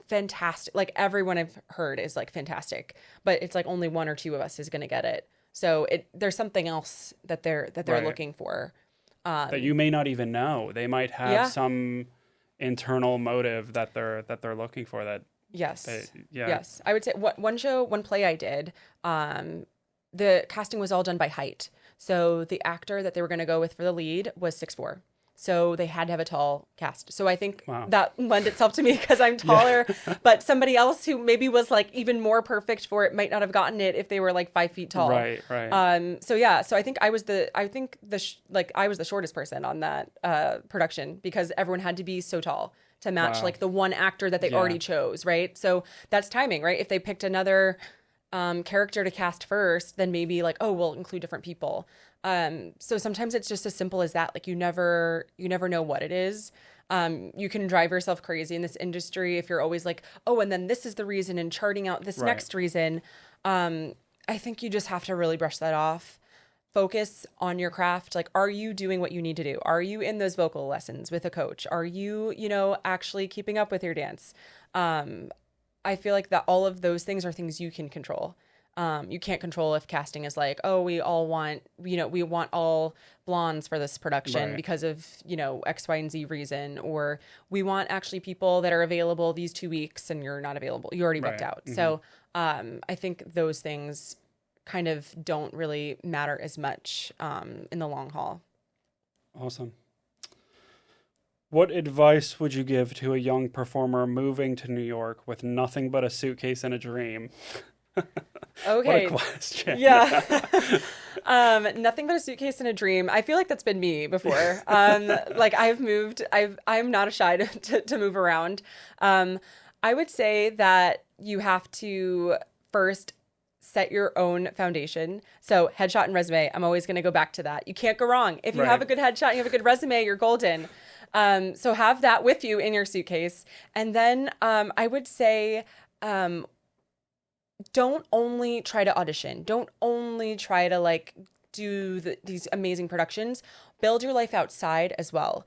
fantastic, like everyone I've heard is like fantastic, but it's like only one or two of us is going to get it. So there's something else that they're looking for. That you may not even know. They might have some internal motive that they're looking for that. Yes. Yes. I would say one play I did, the casting was all done by height. So the actor that they were going to go with for the lead was 6'4". So they had to have a tall cast. So I think that lent itself to me because I'm taller, but somebody else who maybe was like even more perfect for it might not have gotten it if they were like 5 feet tall. Right. So I think I was the shortest person on that production, because everyone had to be so tall to match like the one actor that they already chose, right? So that's timing, right? If they picked another character to cast first, then maybe like, oh, we'll include different people. So sometimes it's just as simple as that. Like you never know what it is. You can drive yourself crazy in this industry if you're always like, oh, and then this is the reason, and charting out this next reason. I think you just have to really brush that off. Focus on your craft. Like, are you doing what you need to do? Are you in those vocal lessons with a coach? Are you, actually keeping up with your dance? I feel like that all of those things are things you can control. You can't control if casting is like, oh, we want all blondes for this production because of, X, Y, and Z reason, or we want actually people that are available these 2 weeks and you're not available. You already booked out. Mm-hmm. So I think those things kind of don't really matter as much in the long haul. Awesome. What advice would you give to a young performer moving to New York with nothing but a suitcase and a dream? Okay. What a question. Yeah. Nothing but a suitcase and a dream. I feel like that's been me before. Like I'm not shy to move around. I would say that you have to first set your own foundation. So headshot and resume, I'm always going to go back to that. You can't go wrong. If you have a good headshot and you have a good resume, you're golden. So have that with you in your suitcase. And then I would say, don't only try to audition. Don't only try to like do these amazing productions. build your life outside as well.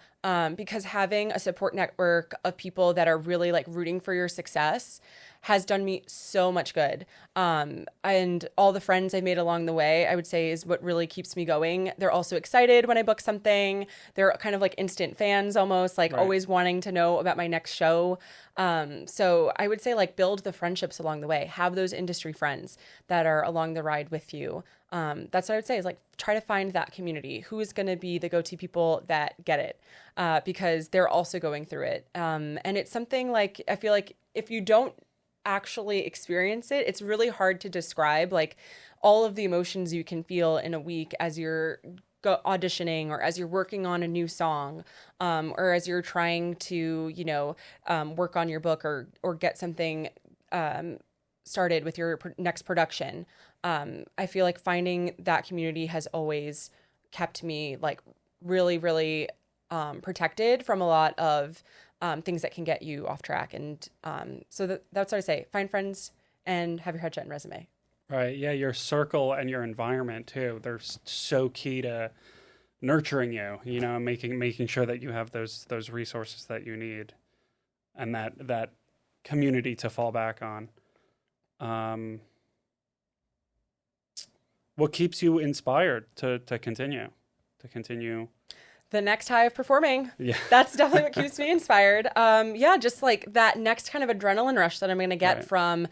Because having a support network of people that are really like rooting for your success has done me so much good. And all the friends I made along the way, I would say, is what really keeps me going. They're also excited when I book something. They're kind of like instant fans almost, like always wanting to know about my next show. So I would say like build the friendships along the way. Have those industry friends that are along the ride with you. That's what I would say is like try to find that community. Who is going to be the go-to people that get it because they're also going through it. And it's something like I feel like if you don't actually experience it, it's really hard to describe like all of the emotions you can feel in a week as you're auditioning or as you're working on a new song or as you're trying to, work on your book or get something started with your next production. I feel like finding that community has always kept me like really, really protected from a lot of things that can get you off track. And so that's what I say. Find friends and have your headshot and resume. Right. Yeah. Your circle and your environment too. They're so key to nurturing you, making sure that you have those resources that you need and that community to fall back on. What keeps you inspired to continue? The next high of performing. Yeah. That's definitely what keeps me inspired. Just like that next kind of adrenaline rush that I'm going to get from,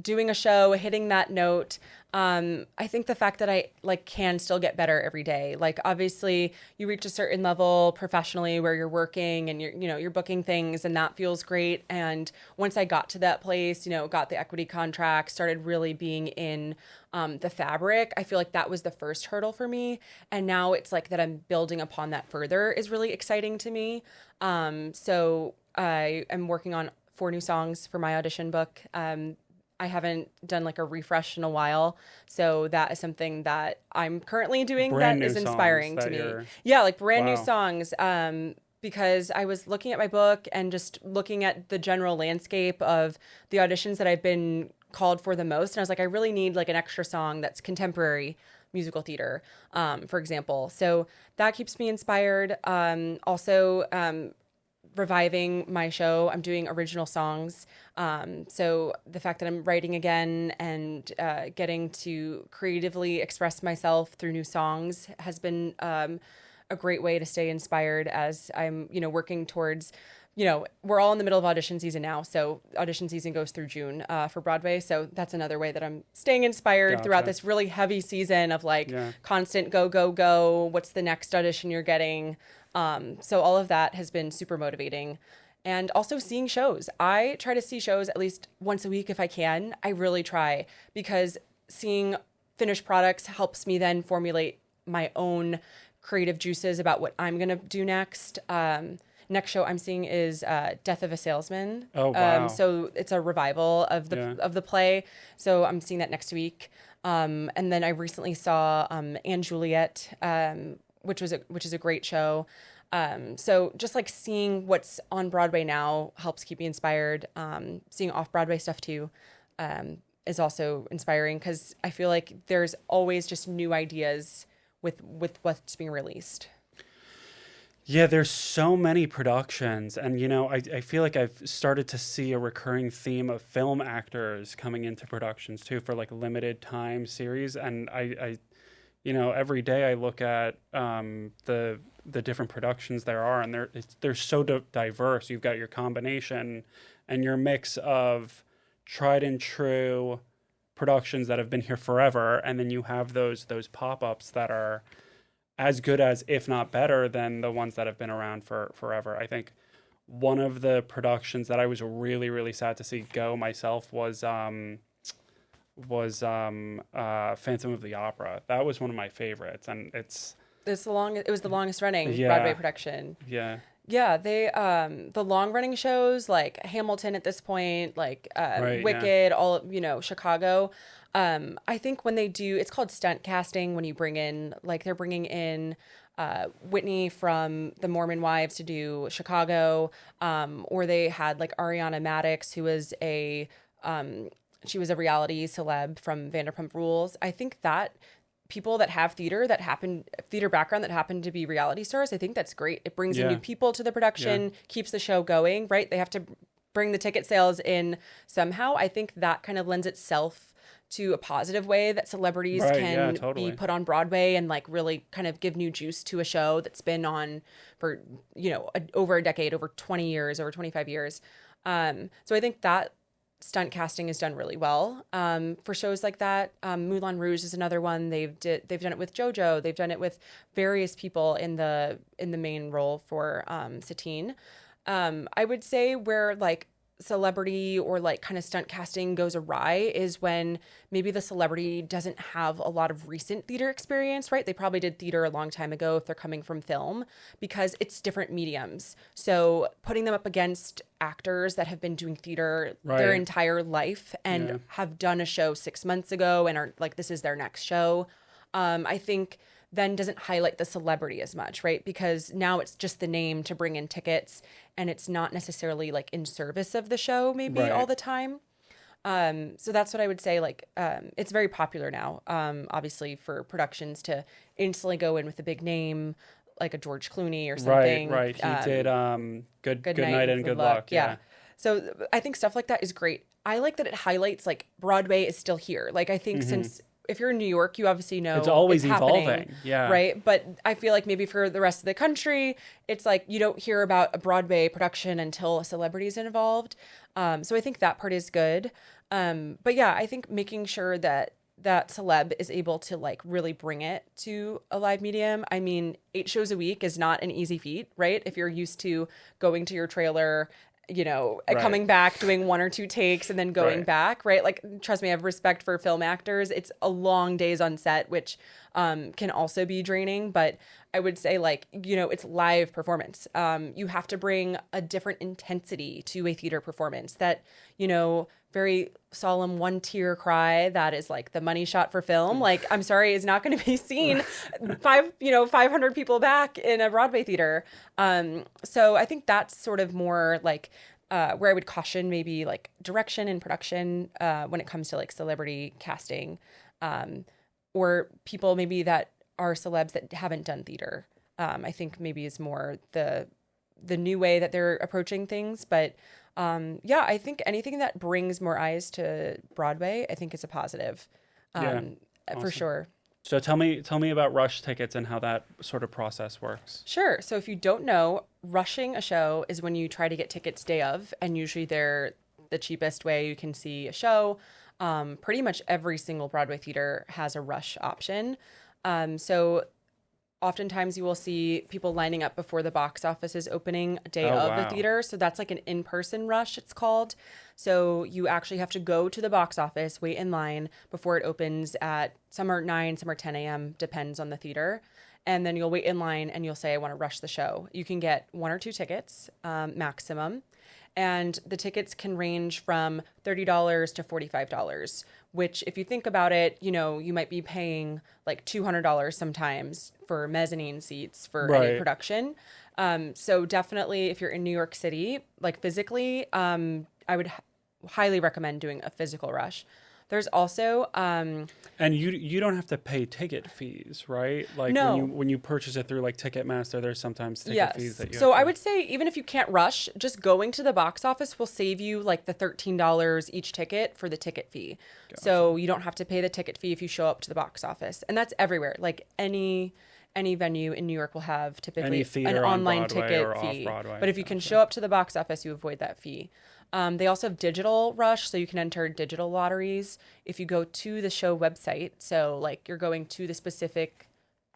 doing a show, hitting that note. I think the fact that I like can still get better every day. Like obviously you reach a certain level professionally where you're working and you're booking things and that feels great. And once I got to that place, got the equity contract, started really being in the fabric, I feel like that was the first hurdle for me. And now it's like that I'm building upon that further is really exciting to me. So I am working on 4 new songs for my audition book. I haven't done like a refresh in a while. So that is something that I'm currently doing that is inspiring to me. Yeah, like brand new songs. Because I was looking at my book and just looking at the general landscape of the auditions that I've been called for the most. And I was like, I really need like an extra song that's contemporary musical theater, for example. So that keeps me inspired. Also, reviving my show. I'm doing original songs. So the fact that I'm writing again and getting to creatively express myself through new songs has been a great way to stay inspired as I'm, working towards, we're all in the middle of audition season now. So audition season goes through June for Broadway. So that's another way that I'm staying inspired throughout this really heavy season of like constant go, go, go. What's the next audition you're getting? So all of that has been super motivating. And also seeing shows. I try to see shows at least once a week if I can. I really try because seeing finished products helps me then formulate my own creative juices about what I'm going to do next. Next show I'm seeing is Death of a Salesman. Oh, wow. So it's a revival of the play. So I'm seeing that next week. And then I recently saw Anne Juliet, which is a great show. So just like seeing what's on Broadway now helps keep me inspired. Seeing off-Broadway stuff too is also inspiring because I feel like there's always just new ideas with what's being released. Yeah, there's so many productions. And, I feel like I've started to see a recurring theme of film actors coming into productions too for like limited time series. And I every day I look at the different productions there are, and they're so diverse. You've got your combination and your mix of tried and true productions that have been here forever, and then you have those pop-ups that are as good as, if not better, than the ones that have been around for forever. I think one of the productions that I was really, really sad to see go myself was Phantom of the Opera. That was one of my favorites, and it was the longest running Broadway production. Yeah, they the long running shows like Hamilton at this point, like Wicked, all Chicago. I think when they do, it's called stunt casting when you bring in they're bringing in Whitney from the Mormon Wives to do Chicago, or they had like Ariana Madix, who was she was a reality celeb from Vanderpump Rules. I think that people that have theater background that happen to be reality stars, I think that's great. It brings in Yeah. new people to the production, keeps the show going, right? They have to bring the ticket sales in somehow. I think that kind of lends itself to a positive way that celebrities Right, can yeah, totally. be put on Broadway and like really kind of give new juice to a show that's been on for, over a decade, over 20 years, over 25 years. So I think that stunt casting is done really well for shows like that. Moulin Rouge is another one. They've done it with JoJo. They've done it with various people in the main role for Satine. I would say where like celebrity or like kind of stunt casting goes awry is when maybe the celebrity doesn't have a lot of recent theater experience, right? They probably did theater a long time ago if they're coming from film, because it's different mediums. So putting them up against actors that have been doing theater their entire life and have done a show 6 months ago and are like, this is their next show, I think then doesn't highlight the celebrity as much, right? Because now it's just the name to bring in tickets and it's not necessarily like in service of the show maybe all the time. So that's what I would say. Like, it's very popular now, obviously, for productions to instantly go in with a big name, like a George Clooney or something. Right. He did Good Night and Good Luck. Yeah. So I think stuff like that is great. I like that it highlights like Broadway is still here. Like I think since if you're in New York, you obviously know it's always evolving. Happening, yeah. Right. But I feel like maybe for the rest of the country, it's like you don't hear about a Broadway production until a celebrity is involved. So I think that part is good. But yeah, I think making sure that celeb is able to like really bring it to a live medium. I mean, 8 shows a week is not an easy feat, right? If you're used to going to your trailer, coming back, doing 1 or 2 takes and then going back, right? Like, trust me, I have respect for film actors. It's a long days on set, which can also be draining. But I would say like, it's live performance. You have to bring a different intensity to a theater performance that, very solemn 1-tear cry that is like the money shot for film. Like, I'm sorry, is not going to be seen 500 people back in a Broadway theater. So I think that's sort of more like where I would caution maybe like direction and production when it comes to like celebrity casting or people maybe that are celebs that haven't done theater. I think maybe is more the new way that they're approaching things. But I think anything that brings more eyes to Broadway, I think is a positive Awesome. for sure. So tell me about rush tickets and how that sort of process works. Sure. So if you don't know, rushing a show is when you try to get tickets day of, and usually they're the cheapest way you can see a show. Pretty much every single Broadway theater has a rush option. So oftentimes you will see people lining up before the box office is opening day of the theater. So that's like an in-person rush, it's called. So you actually have to go to the box office, wait in line before it opens at, some are 9, some are 10 a.m., depends on the theater. And then you'll wait in line and you'll say, I want to rush the show. You can get 1 or 2 tickets maximum. And the tickets can range from $30 to $45, which if you think about it, you might be paying like $200 sometimes for mezzanine seats for any production. So definitely if you're in New York City, like physically, I would highly recommend doing a physical rush. There's also and you don't have to pay ticket fees, right? Like no. when you purchase it through like Ticketmaster, there's sometimes ticket fees that you So have to... I would say even if you can't rush, just going to the box office will save you like the $13 each ticket for the ticket fee. Gotcha. So you don't have to pay the ticket fee if you show up to the box office. And that's everywhere. Like any venue in New York will have typically an online ticket fee. But if you can show up to the box office, you avoid that fee. They also have digital rush, so you can enter digital lotteries if you go to the show website. So like you're going to the specific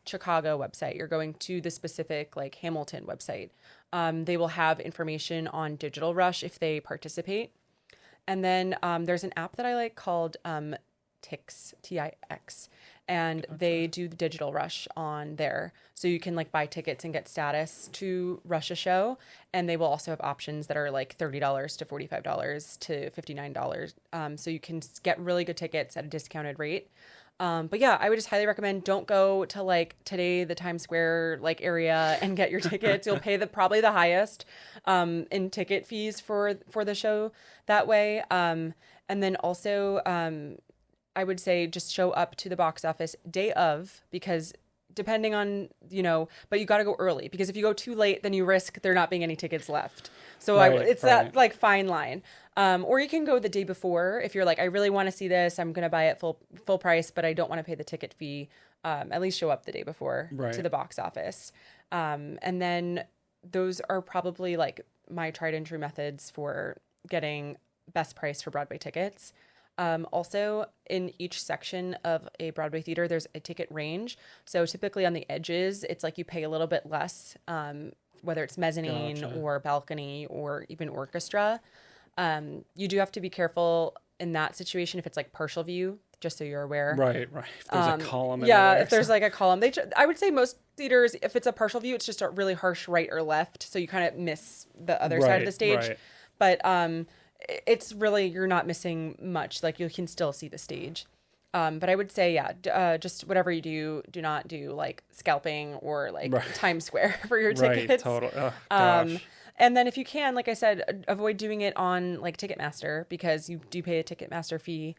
Chicago website, you're going to the specific like Hamilton website. They will have information on digital rush if they participate. And then there's an app that I like called Tix, Tix, and they do the digital rush on there. So you can like buy tickets and get status to rush a show. And they will also have options that are like $30 to $45 to $59. So you can get really good tickets at a discounted rate. But yeah, I would just highly recommend don't go to like today, the Times Square like area and get your tickets. You'll pay probably the highest in ticket fees for the show that way. And then also I would say just show up to the box office day of, because depending on, but you got to go early, because if you go too late, then you risk there not being any tickets left. So it's that like fine line. Or you can go the day before if you're like, I really want to see this. I'm going to buy it full price, but I don't want to pay the ticket fee. At least show up the day before to the box office. And then those are probably like my tried and true methods for getting best price for Broadway tickets. Also, in each section of a Broadway theater, there's a ticket range. So typically on the edges, it's like you pay a little bit less, whether it's mezzanine or balcony or even orchestra. You do have to be careful in that situation if it's like partial view, just so you're aware. Right. If there's a column. If there's like a column, I would say most theaters, if it's a partial view, it's just a really harsh right or left, so you kind of miss the other side of the stage. Right. But it's really, you're not missing much. Like you can still see the stage. But I would say, just whatever you do not do like scalping or like Times Square for your tickets. Right, totally. Oh, gosh. And then if you can, like I said, avoid doing it on like Ticketmaster, because you do pay a Ticketmaster fee.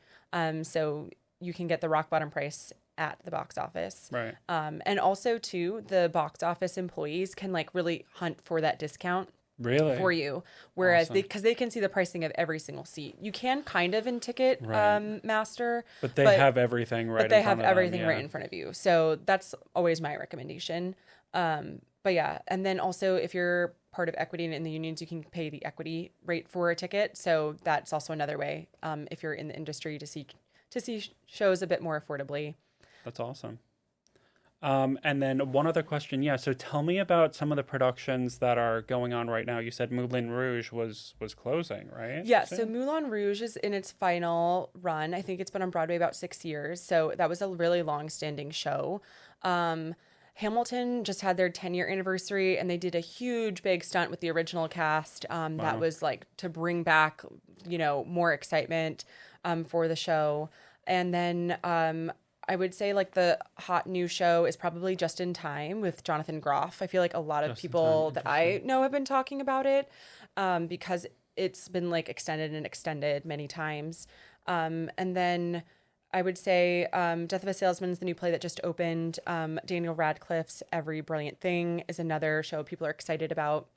So you can get the rock bottom price at the box office. Right. And also too, the box office employees can like really hunt for that discount. Really? For you. Whereas because they can see the pricing of every single seat. You can kind of in Ticket Master. But they have everything right in front of them. But they have everything right in front of you. So that's always my recommendation. But yeah, and then also if you're part of equity and in the unions, you can pay the equity rate for a ticket. So that's also another way, if you're in the industry, to see shows a bit more affordably. That's awesome. And then one other question. Yeah. So tell me about some of the productions that are going on right now. You said Moulin Rouge was closing, right? Yeah. So Moulin Rouge is in its final run. I think it's been on Broadway about 6 years. So that was a really long-standing show. Hamilton just had their 10-year anniversary, and they did a huge big stunt with the original cast. That was like to bring back, more excitement for the show. And then I would say like the hot new show is probably Just in Time with Jonathan Groff. I feel like a lot of people that I know have been talking about it because it's been like extended many times. And then I would say Death of a Salesman is the new play that just opened. Daniel Radcliffe's Every Brilliant Thing is another show people are excited about.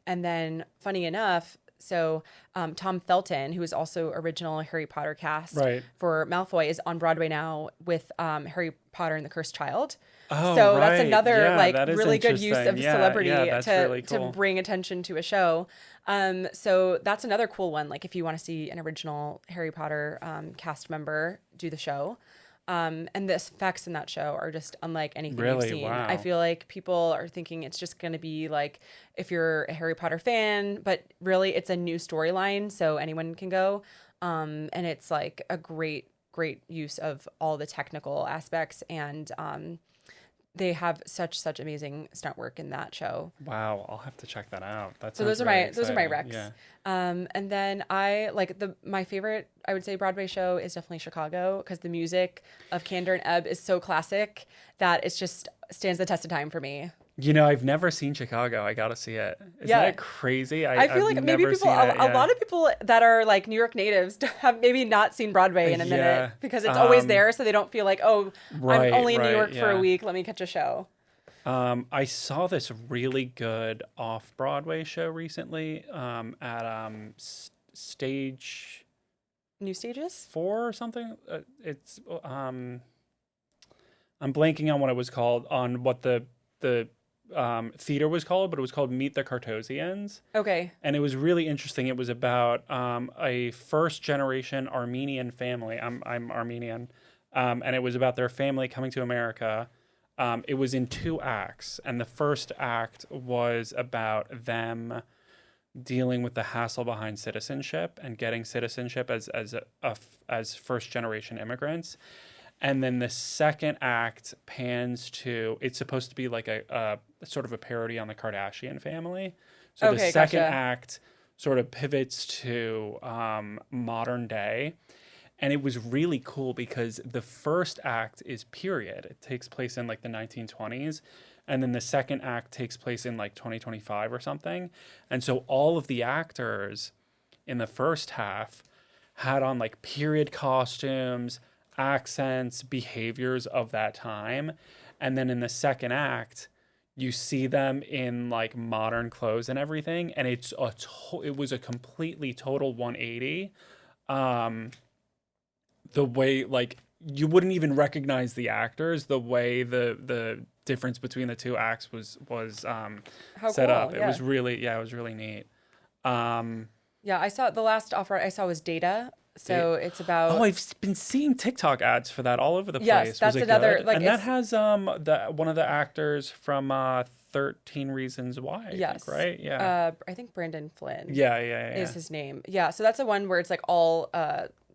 And then funny enough, so Tom Felton, who is also original Harry Potter cast for Malfoy, is on Broadway now with Harry Potter and the Cursed Child. Oh, so that's another really good use of celebrity to bring attention to a show. So that's another cool one. Like if you want to see an original Harry Potter cast member do the show. And the effects in that show are just unlike anything you've seen. Wow. I feel like people are thinking it's just going to be like if you're a Harry Potter fan, but really it's a new storyline, so anyone can go. And it's like a great use of all the technical aspects, and they have such amazing stunt work in that show. Wow, I'll have to check that out. Those are my recs. Yeah. And then I like my favorite, I would say, Broadway show is definitely Chicago, because the music of Candor and Ebb is so classic that it just stands the test of time for me. I've never seen Chicago. I gotta see it. Isn't that crazy? I feel like maybe people, a lot of people that are like New York natives have maybe not seen Broadway in a minute, because it's always there, so they don't feel like, I'm only in New York for a week, let me catch a show. I saw this really good Off-Broadway show recently at Stage... New Stages? 4 or something? It's... I'm blanking on what it was called, on what the theater was called, but it was called Meet the Cartosians. Okay. And it was really interesting. It was about a first-generation Armenian family. I'm Armenian. And it was about their family coming to America. It was in 2 acts, and the first act was about them dealing with the hassle behind citizenship and getting citizenship as first-generation immigrants. And then the second act pans to, it's supposed to be like a sort of a parody on the Kardashian family. So the second act sort of pivots to modern day. And it was really cool because the first act is period. It takes place in like the 1920s. And then the second act takes place in like 2025 or something. And so all of the actors in the first half had on like period costumes, accents, behaviors of that time. And then in the second act, you see them in like modern clothes and everything, and it was a completely total 180. The way, like, you wouldn't even recognize the actors, the way the difference between the two acts was set cool, up. yeah. It was really neat. Yeah, I saw the last offer I saw was Data. So it's about. Oh, I've been seeing TikTok ads for that all over the place. Yes, that's another good? like. And that has one of the actors from 13 Reasons Why. I Yes, think, right? Yeah. I think Brandon Flynn. Yeah. Is his name. Yeah, so that's the one where it's like all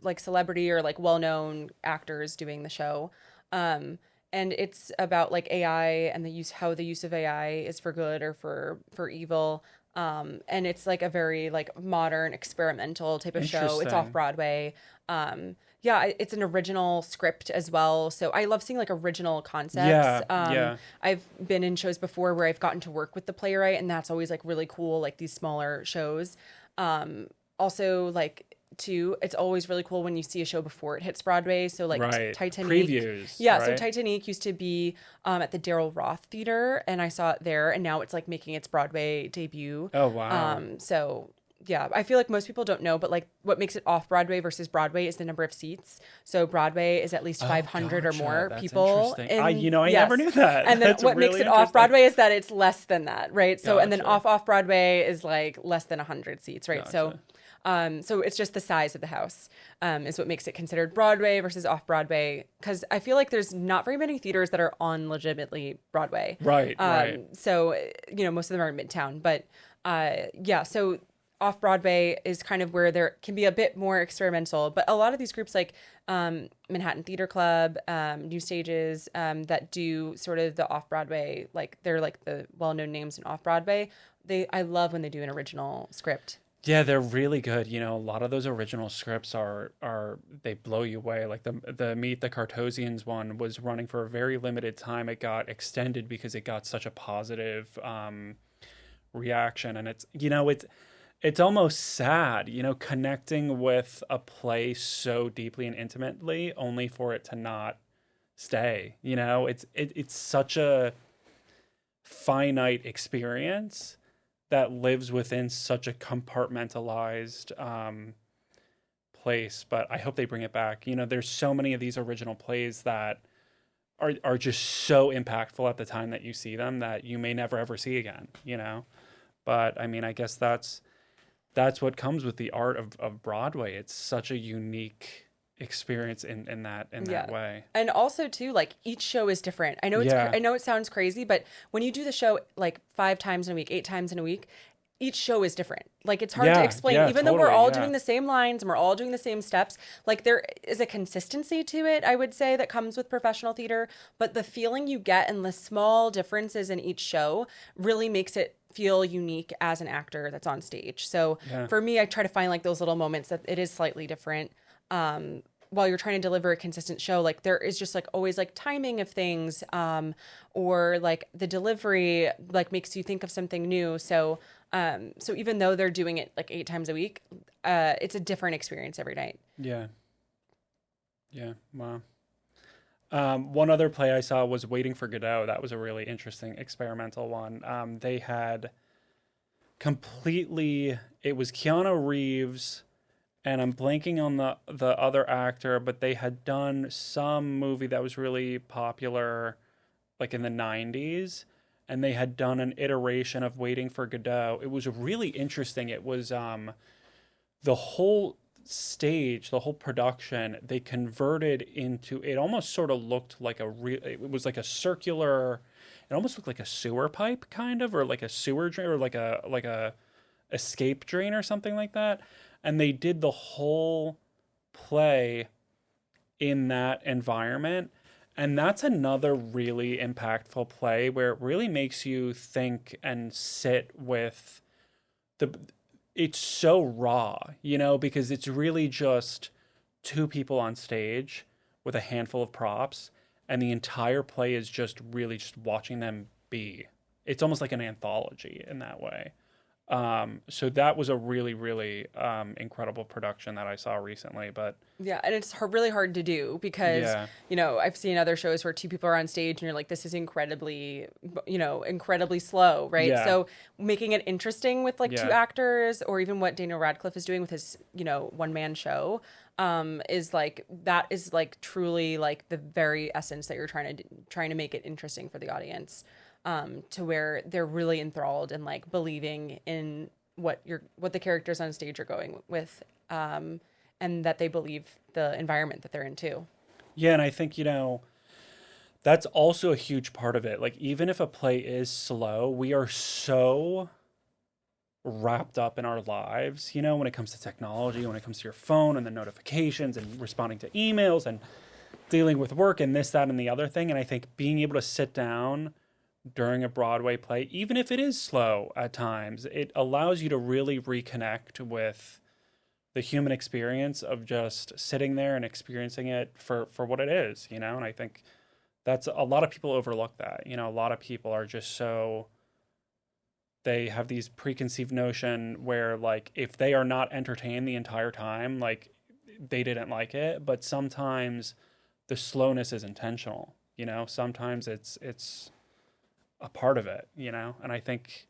like celebrity or like well-known actors doing the show. And it's about like AI and how the use of AI is for good or for evil. And it's like a very like modern experimental type of show. It's Off-Broadway. Yeah, it's an original script as well. So I love seeing like original concepts. Yeah. I've been in shows before where I've gotten to work with the playwright, and that's always like really cool, like these smaller shows. Also, like, too, it's always really cool when you see a show before it hits Broadway. So like Titanic. Previews. Yeah, right? so Titanic used to be at the Daryl Roth Theater, and I saw it there, and now it's like making its Broadway debut. Oh, wow. So yeah, I feel like most people don't know, but like what makes it off Broadway versus Broadway is the number of seats. So Broadway is at least 500 or more That's people. I never knew that. And then That's what really makes it off Broadway is that it's less than that, right? So and then off Broadway is like less than 100 seats, right? Gotcha. So it's just the size of the house is what makes it considered Broadway versus off Broadway. Because I feel like there's not very many theaters that are on legitimately Broadway. Right. So most of them are in Midtown, but yeah. So off Broadway is kind of where there can be a bit more experimental, but a lot of these groups like Manhattan Theater Club, New Stages, that do sort of the off Broadway, like they're like the well-known names in off Broadway. I love when they do an original script. Yeah, they're really good. A lot of those original scripts are they blow you away. Like the Meet the Cartosians one was running for a very limited time. It got extended because it got such a positive reaction, and it's almost sad, connecting with a play so deeply and intimately, only for it to not stay. It's such a finite experience that lives within such a compartmentalized place. But I hope they bring it back. There's so many of these original plays that are just so impactful at the time that you see them that you may never ever see again. But I mean, I guess that's what comes with the art of Broadway. It's such a unique experience in that way. And also too, like each show is different. I know it sounds crazy, but when you do the show like 5 times in a week, 8 times in a week, each show is different. Like it's hard to explain, even though we're all doing the same lines and we're all doing the same steps. Like there is a consistency to it, I would say, that comes with professional theater, but the feeling you get and the small differences in each show really makes it feel unique as an actor that's on stage. So for me, I try to find like those little moments that it is slightly different. While you're trying to deliver a consistent show, like there is just like always like timing of things, or like the delivery like makes you think of something new. So even though they're doing it like 8 times a week, it's a different experience every night. Yeah. Wow. One other play I saw was Waiting for Godot. That was a really interesting experimental one. They had it was Keanu Reeves, and I'm blanking on the other actor, but they had done some movie that was really popular like in the 90s, and they had done an iteration of Waiting for Godot. It was really interesting. It was the whole stage, the whole production, they converted into, it almost sort of looked like it was like a circular, it almost looked like a sewer pipe kind of, or like a sewer drain, or like a escape drain or something like that. And they did the whole play in that environment. And that's another really impactful play where it really makes you think and sit with it's so raw, because it's really just 2 people on stage with a handful of props, and the entire play is just really just watching them be. It's almost like an anthology in that way. So that was a really, really incredible production that I saw recently. But Yeah, and it's really hard to do because, yeah, I've seen other shows where two people are on stage and you're like, this is incredibly, incredibly slow, right? Yeah. So making it interesting with like two Yeah. actors, or even what Daniel Radcliffe is doing with his, one-man show, is like, that is like truly like the very essence that you're trying to make it interesting for the audience, to where they're really enthralled and like believing in what the characters on stage are going with. And that they believe the environment that they're in too. Yeah, and I think, that's also a huge part of it. Like, even if a play is slow, we are so wrapped up in our lives, when it comes to technology, when it comes to your phone and the notifications and responding to emails and dealing with work and this, that, and the other thing. And I think being able to sit down during a Broadway play, even if it is slow at times, it allows you to really reconnect with the human experience of just sitting there and experiencing it for what it is, and I think that's a lot of people overlook that. A lot of people are just they have these preconceived notion where like if they are not entertained the entire time, like they didn't like it. But sometimes the slowness is intentional, sometimes it's a part of it, and I think,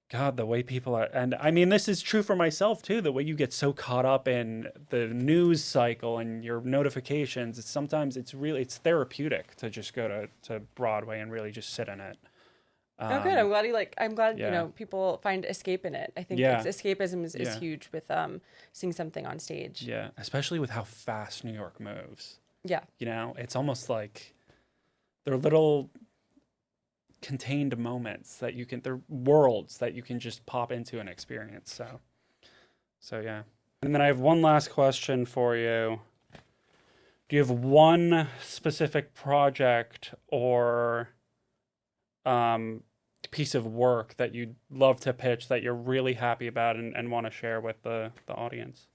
God, the way people are, and I mean, this is true for myself too, the way you get so caught up in the news cycle and your notifications, sometimes it's therapeutic to just go to Broadway and really just sit in it. Oh, good. I'm glad, people find escape in it. I think escapism is huge with seeing something on stage. Yeah, especially with how fast New York moves. Yeah. It's almost like they're little contained moments that they're worlds that you can just pop into and experience. So yeah. And then I have one last question for you. Do you have one specific project or piece of work that you'd love to pitch that you're really happy about and want to share with the audience?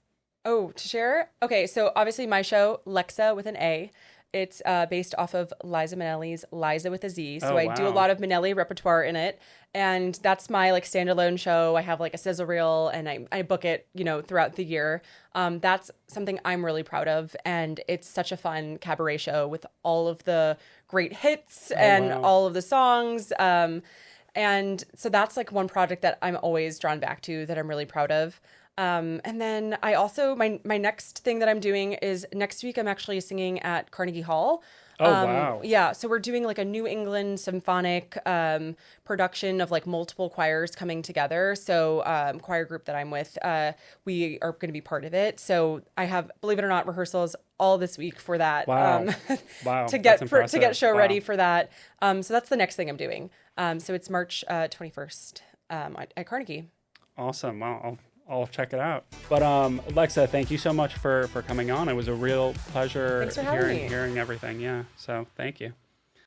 Oh, to share? Okay, so obviously my show, Lexa with an A. It's based off of Liza Minnelli's Liza with a Z. So I do a lot of Minnelli repertoire in it. And that's my like standalone show. I have like a sizzle reel and I book it, throughout the year. That's something I'm really proud of. And it's such a fun cabaret show with all of the great hits all of the songs. And so that's like one project that I'm always drawn back to that I'm really proud of. And then I also, my next thing that I'm doing is next week I'm actually singing at Carnegie Hall. Oh, wow. Yeah, so we're doing like a New England symphonic production of like multiple choirs coming together. So choir group that I'm with, we are going to be part of it. So I have, believe it or not, rehearsals all this week for that. Wow. Wow. to get show ready for that. So that's the next thing I'm doing. So it's March 21st at Carnegie. Awesome. Well, I'll check it out. But Lexa, thank you so much for coming on. It was a real pleasure Thanks for having me. hearing everything. Yeah. So thank you.